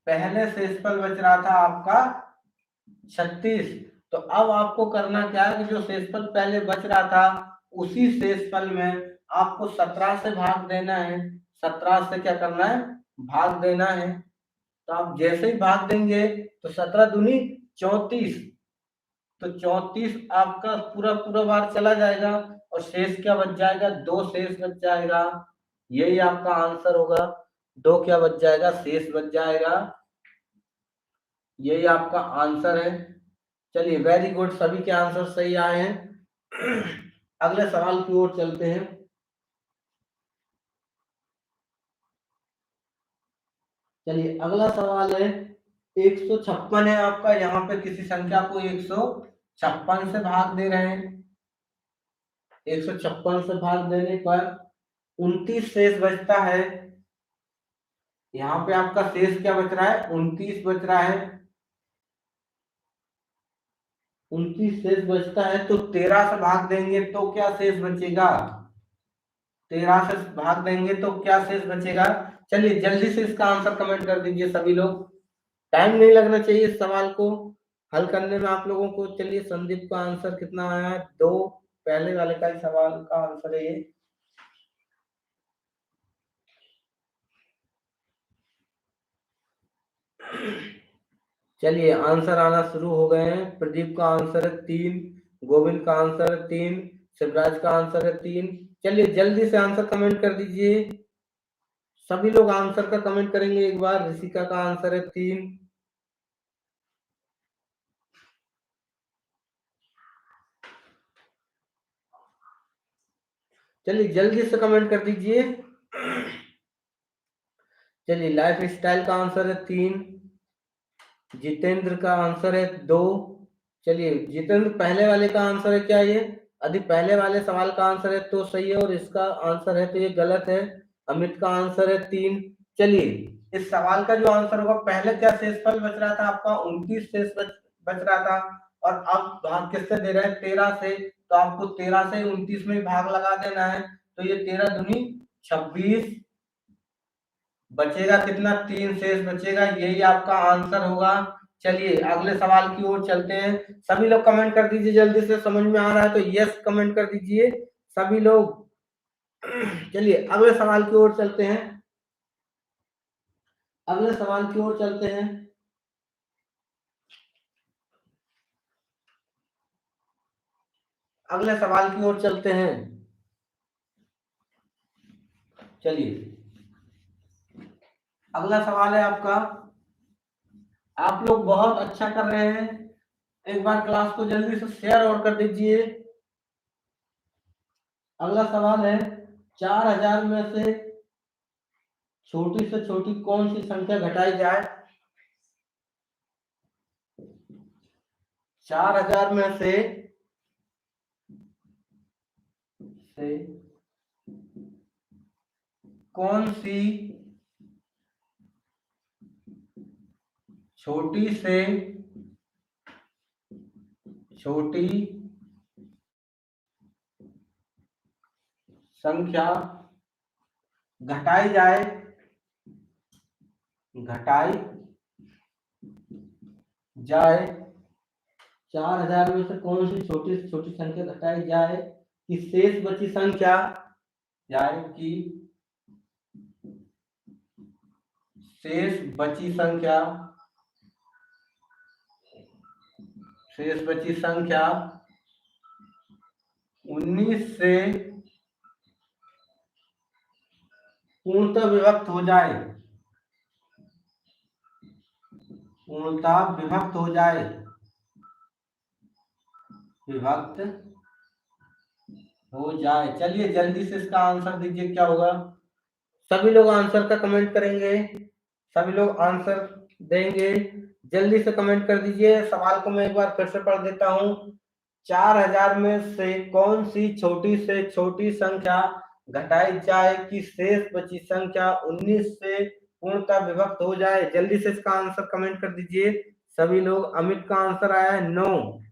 पहले शेषफल बच रहा था आपका 36। तो अब आपको करना क्या है कि जो शेषफल पहले बच रहा था उसी शेषफल में आपको 17 से भाग देना है। 17 से क्या करना है? भाग देना है। तो आप जैसे ही भाग देंगे तो 17 दूनी 34, तो 34 आपका पूरा पूरा बार चला जाएगा और शेष क्या बच जाएगा, 2 शेष बच जाएगा। यही आपका आंसर होगा, 2 क्या बच जाएगा, शेष बच जाएगा। यही आपका आंसर है। चलिए वेरी गुड, सभी के आंसर सही आए हैं। अगले सवाल की ओर चलते हैं। चलिए अगला सवाल है 156 है आपका, यहाँ पे किसी संख्या को 156 से भाग दे रहे हैं। 156 से भाग देने पर 29 शेष बचता है। यहाँ पे आपका शेष क्या बच रहा है, 29 बच रहा है। 29 शेष बचता है तो 13 से भाग देंगे तो क्या शेष बचेगा, 13 से भाग देंगे तो क्या शेष बचेगा। चलिए जल्दी से इसका आंसर कमेंट कर दीजिए सभी लोग, टाइम नहीं लगना चाहिए इस सवाल को हल करने में आप लोगों को। चलिए संदीप का आंसर कितना आया है, 2, पहले वाले का ही सवाल का आंसर है ये। चलिए आंसर आना शुरू हो गए हैं। प्रदीप का आंसर है 3, गोविंद का आंसर है 3, शिवराज का आंसर है 3। चलिए जल्दी से आंसर कमेंट कर दीजिए, सभी लोग आंसर का कमेंट करेंगे एक बार। ऋषिका का आंसर है 3। चलिए जल्दी से कमेंट कर दीजिए। चलिए लाइफ स्टाइल का आंसर है 3, जितेंद्र का आंसर है 2। चलिए जितेंद्र पहले वाले का आंसर है क्या ये, यदि पहले वाले सवाल का आंसर है तो सही है और इसका आंसर है तो ये गलत है। अमित का आंसर है 3। चलिए इस सवाल का जो आंसर होगा, पहले क्या शेषफल बच रहा था आपका, 29 शेष बच रहा था और अब भाग किससे दे रहे हैं, 13 से। तो आपको 13 से 29 में भाग लगा देना है, तो ये 13 दूनी 26, बचेगा कितना, 3 शेष बचेगा, यही आपका आंसर होगा। चलिए अगले सवाल की ओर चलते हैं। सभी लोग कमेंट कर दीजिए जल्दी से, समझ में आ रहा है तो यस कमेंट कर दीजिए सभी लोग। चलिए अगले सवाल की ओर चलते हैं। अगले सवाल की ओर चलते हैं। अगले सवाल की ओर चलते हैं। चलिए अगला सवाल है आपका, आप लोग बहुत अच्छा कर रहे हैं, एक बार क्लास को जल्दी से शेयर और कर दीजिए। अगला सवाल है 4000 में से छोटी से छोटी कौन सी संख्या घटाई जाए। 4000 में से कौन सी छोटी से छोटी संख्या घटाई जाए, घटाई जाए 4000 में से कौन सी छोटी से छोटी संख्या घटाई जाए कि शेष बची संख्या, जाए कि शेष बची संख्या, शेष बची संख्या 19 से पूर्णतः विभक्त हो जाए, पूर्णतः विभक्त हो जाए, विभक्त हो जाए। चलिए जल्दी से इसका आंसर दीजिए क्या होगा, सभी लोग आंसर का कमेंट करेंगे, सभी लोग आंसर देंगे, जल्दी से कमेंट कर दीजिए। सवाल को मैं एक बार फिर से पढ़ देता हूं। 4000 में से कौन सी छोटी से छोटी संख्या घटाई जाए कि शेष बची संख्या 19 से पूर्णतः विभक्त हो जाए। जल्दी से इसका आंसर कमेंट कर दीजिए सभी लोग। अमित का आंसर आया है 9,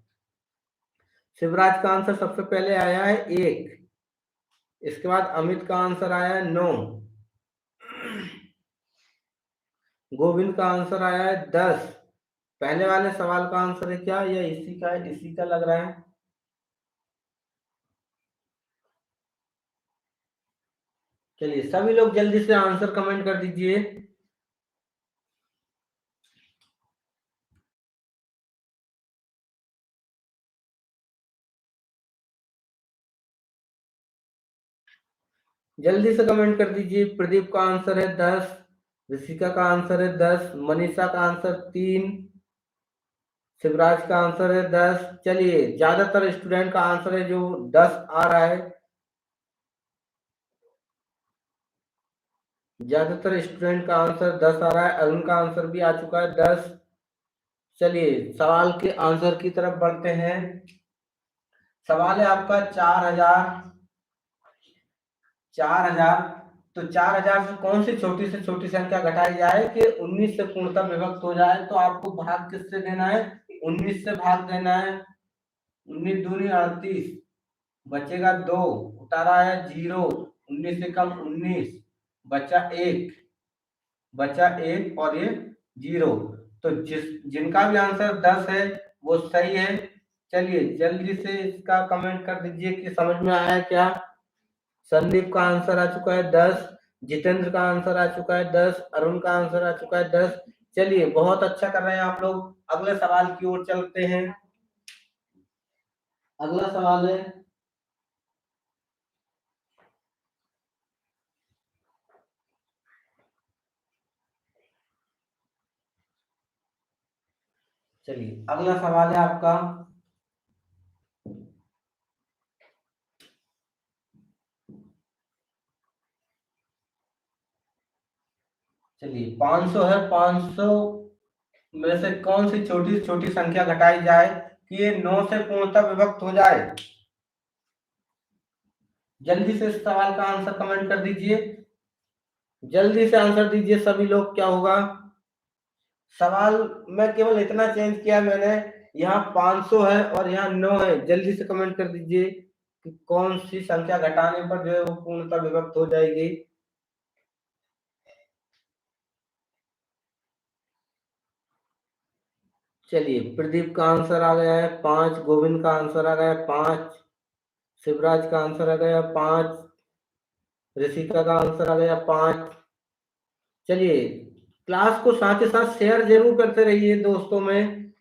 शिवराज का आंसर सबसे पहले आया है 1, इसके बाद अमित का आंसर आया है 9, गोविंद का आंसर आया है 10। पहले वाले सवाल का आंसर है क्या, या इसी का है, इसी का लग रहा है। चलिए सभी लोग जल्दी से आंसर कमेंट कर दीजिए। जल्दी से कमेंट कर दीजिए। प्रदीप का आंसर है 10, ऋषिका का आंसर है 10, मनीषा का आंसर 3, शिवराज का आंसर है 10। चलिए, ज्यादातर स्टूडेंट का आंसर है जो 10 आ रहा है। ज्यादातर स्टूडेंट का आंसर 10 आ रहा है। अरुण का आंसर भी आ चुका है 10। चलिए, सवाल के आंसर की तरफ बढ़ते हैं। सवाल है आपका 4,000। तो 4,000 से कौन सी छोटी से छोटी संख्या घटाई जाए कि 19 से पूर्णतः विभक्त हो जाए? तो आपको भाग किससे देना है? 19 से भाग देना है। 19 दूनी 38, बचेगा 2, उतारा है 0, 19 से कम 19, बचा 1, और ये 0। तो जिनका भी आंसर 10 है वो सही है। चलिए, जल्दी से इसका कमेंट कर दीजिए कि समझ में आया क्या। संदीप का आंसर आ चुका है 10, जितेंद्र का आंसर आ चुका है 10, अरुण का आंसर आ चुका है 10। चलिए, बहुत अच्छा कर रहे हैं आप लोग। अगले सवाल की ओर चलते हैं। अगला सवाल है, चलिए अगला सवाल है आपका, चलिए 500 है। 500 में से कौन सी छोटी छोटी संख्या घटाई जाए कि ये 9 से पूर्णतः विभक्त हो जाए? जल्दी से इस सवाल का आंसर कमेंट कर दीजिए। जल्दी से आंसर दीजिए सभी लोग, क्या होगा? सवाल में केवल इतना चेंज किया मैंने, यहाँ 500 है और यहाँ 9 है। जल्दी से कमेंट कर दीजिए कि कौन सी संख्या घटाने पर जो है वो पूर्णतः विभक्त हो जाएगी। चलिए, प्रदीप का आंसर आ गया है 5, गोविंद का आंसर आ गया है 5, शिवराज का आंसर आ गया 5, ऋषिका का आंसर आ गया 5। चलिए, क्लास को साथ ही साथ शेयर जरूर करते रहिए दोस्तों में।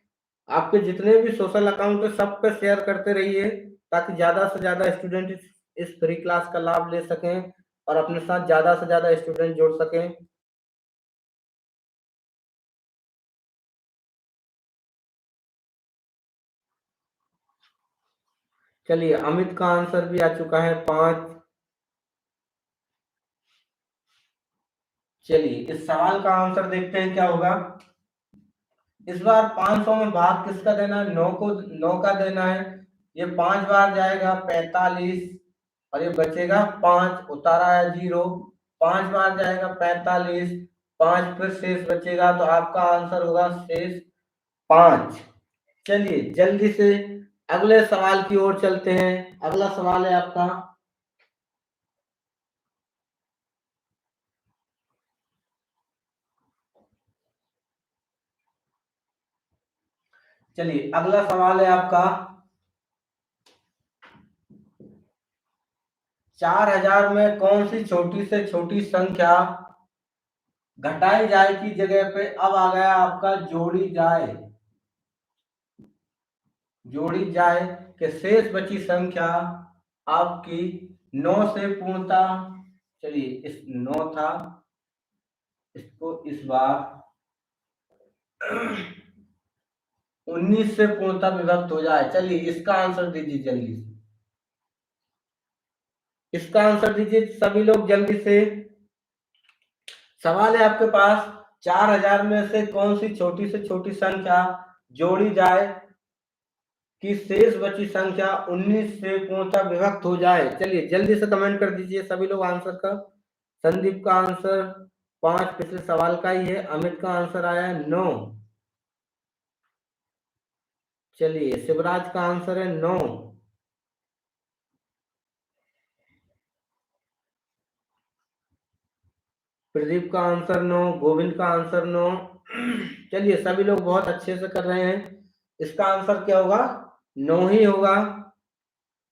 आपके जितने भी सोशल अकाउंट है सब पे शेयर करते रहिए, ताकि ज्यादा से ज्यादा स्टूडेंट इस फ्री क्लास का लाभ ले सकें और अपने साथ ज्यादा से ज्यादा स्टूडेंट जोड़ सकें। चलिए, अमित का आंसर भी आ चुका है 5। चलिए, इस सवाल का आंसर देखते हैं क्या होगा। इस बार 500 में भाग किसका देना है? 9 को, 9 का देना है। ये 5 बार जाएगा 45, और ये बचेगा 5, उतारा है 0। 5 बार जाएगा 45, 5 फिर शेष बचेगा, तो आपका आंसर होगा शेष 5। चलिए, जल्दी से अगले सवाल की ओर चलते हैं। अगला सवाल है आपका, चलिए अगला सवाल है आपका, 4,000 में कौन सी छोटी से छोटी संख्या घटाई जाए की जगह पे अब आ गया आपका जोड़ी जाए। जोड़ी जाए के शेष बची संख्या आपकी 9 से पूर्णतः, चलिए इस 9 था, इसको इस बार 19 से पूर्णतः विभक्त हो जाए। चलिए, इसका आंसर दीजिए जल्दी से। इसका आंसर दीजिए सभी लोग जल्दी से। सवाल है आपके पास, 4,000 में से कौन सी छोटी से छोटी संख्या जोड़ी जाए कि शेष बची संख्या 19 से पूर्णतः विभक्त हो जाए? चलिए, जल्दी से कमेंट कर दीजिए सभी लोग आंसर का। संदीप का आंसर 5 पिछले सवाल का ही है। अमित का आंसर आया है 9। चलिए, शिवराज का आंसर है 9। प्रदीप का आंसर 9, गोविंद का आंसर 9। चलिए, सभी लोग बहुत अच्छे से कर रहे हैं। इसका आंसर क्या होगा? 9 ही होगा।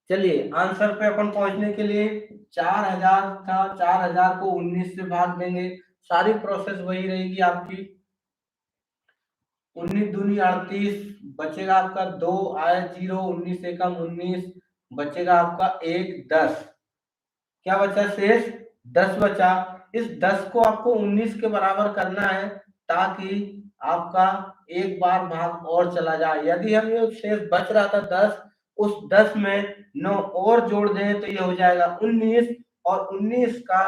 चलिए, आंसर पे अपन पहुंचने के लिए 4,000 था, 4,000 को 19 से भाग देंगे। सारी प्रोसेस वही रहेगी आपकी। 19 दूनी 38, बचेगा आपका 2, आया 0, 19 से कम 19, बचेगा आपका 1, 10। क्या बचा शेष 10 बचा। इस 10 को आपको 19 के बराबर करना है ताकि आपका एक बार भाग और चला जाए। यदि हम ये शेष बच रहा था 10, उस 10 में 9 और जोड़ दें तो ये हो जाएगा 19, और 19 का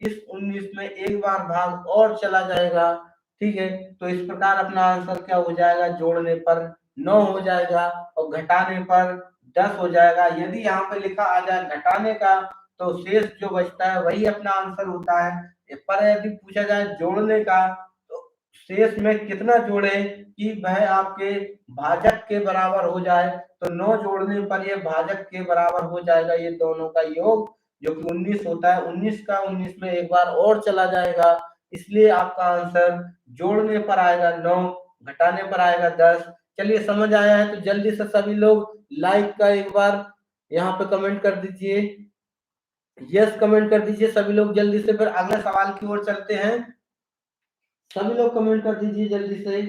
इस 19 में एक बार भाग और चला जाएगा। ठीक है, तो इस प्रकार अपना आंसर क्या हो जाएगा, जोड़ने पर 9 हो जाएगा और घटाने पर 10 हो जाएगा। यदि यहाँ पे लिखा आ जाए घटाने का तो शेष जो बचता है वही अपना आंसर होता है। पर यदि पूछा जाए जोड़ने का तो शेष में कितना जोड़े कि वह आपके भाजक के बराबर हो जाए, तो 9 जोड़ने पर ये भाजक के बराबर हो जाएगा, ये दोनों का योग जो कि 19 होता है। 19 का 19 में एक बार और चला जाएगा, इसलिए आपका आंसर जोड़ने पर आएगा 9, घटाने पर आएगा 10। चलिए समझ आया है तो जल्दी से सभी लोग लाइक का एक बार यहाँ पे कमेंट कर दीजिए, यस कमेंट कर दीजिए सभी लोग जल्दी से। फिर अगले सवाल की ओर चलते हैं, सभी लोग कमेंट कर दीजिए जल्दी से।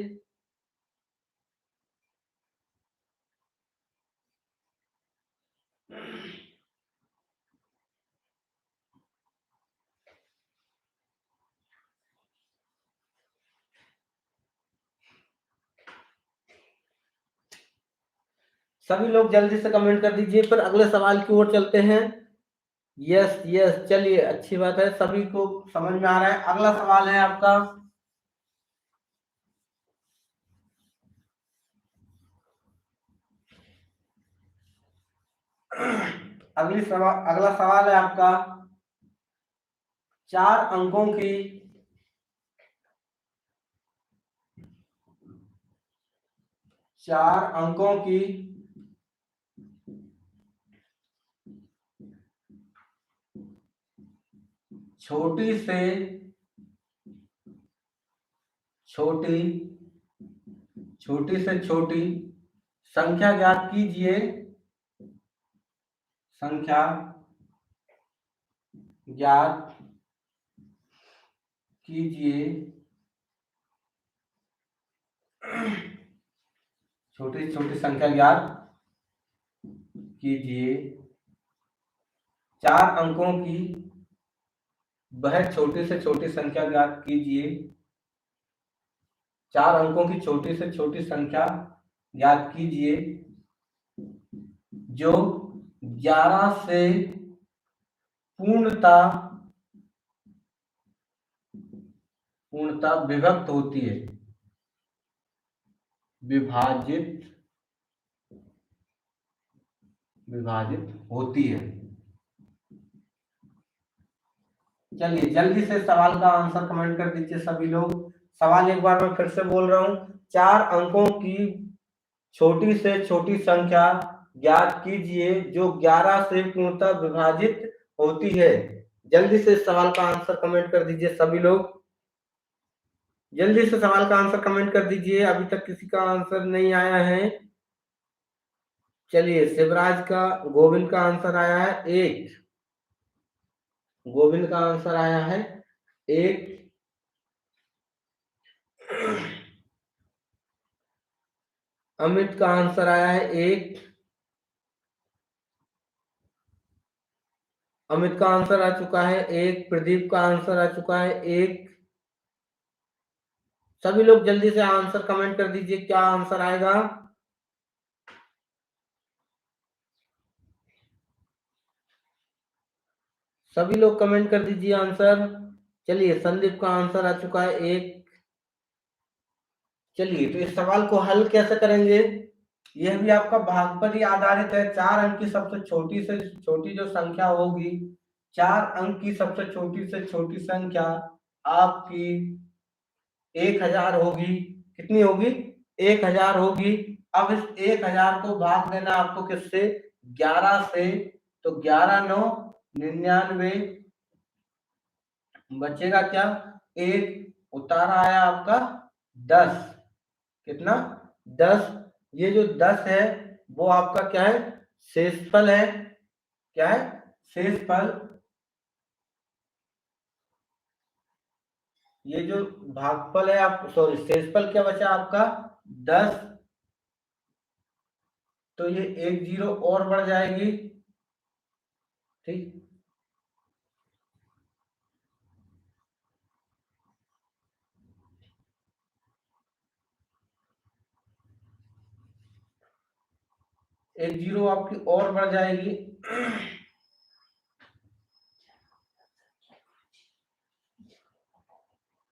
सभी लोग जल्दी से कमेंट कर दीजिए, फिर अगले सवाल की ओर चलते हैं। यस यस, चलिए अच्छी बात है, सभी को समझ में आ रहा है। अगला सवाल है आपका, अगला सवाल है आपका 4 अंकों की चार अंकों की छोटी से छोटी छोटी से छोटी संख्या ज्ञात कीजिए, संख्या ज्ञात कीजिए, छोटी छोटी संख्या ज्ञात कीजिए, 4 अंकों की वह छोटी से छोटी संख्या ज्ञात कीजिए, 4 अंकों की छोटी से छोटी संख्या ज्ञात कीजिए जो 11 से पूर्णता विभक्त होती है, विभाजित विभाजित होती है। चलिए जल्दी से सवाल का आंसर कमेंट कर दीजिए सभी लोग। सवाल एक बार मैं फिर से बोल रहा हूं, 4 अंकों की छोटी से छोटी संख्या ज्ञात कीजिए जो 11 से पूर्णतः विभाजित होती है। जल्दी से सवाल का आंसर कमेंट कर दीजिए सभी लोग, जल्दी से सवाल का आंसर कमेंट कर दीजिए, अभी तक किसी का आंसर नहीं आया है। चलिए शिवराज का, गोविंद का आंसर आया है 1, गोविंद का आंसर आया है 1। अमित का आंसर आया है 1, अमित का आंसर आ चुका है 1। प्रदीप का आंसर आ चुका है 1। सभी लोग जल्दी से आंसर कमेंट कर दीजिए, क्या आंसर आएगा। सभी लोग कमेंट कर दीजिए आंसर। चलिए संदीप का आंसर आ चुका है 1। चलिए तो इस सवाल को हल कैसे करेंगे, यह भी आपका भागफल ही आधारित है। 4 अंक की सबसे छोटी से छोटी जो संख्या होगी, 4 अंक की सबसे छोटी से छोटी संख्या आपकी 1000 होगी। कितनी होगी, 1000 होगी। अब इस 1000 को भाग देना आपको किससे, 11 से, तो 11 9 99, बचेगा क्या, 1, उतारा आया आपका 10। कितना, 10। ये जो 10 है वो आपका क्या है, शेषफल है। क्या है, शेषफल। ये जो भागफल है आप, सॉरी शेषफल क्या बचा आपका 10, तो ये 1 0 और बढ़ जाएगी। ठीक, एक जीरो आपकी और बढ़ जाएगी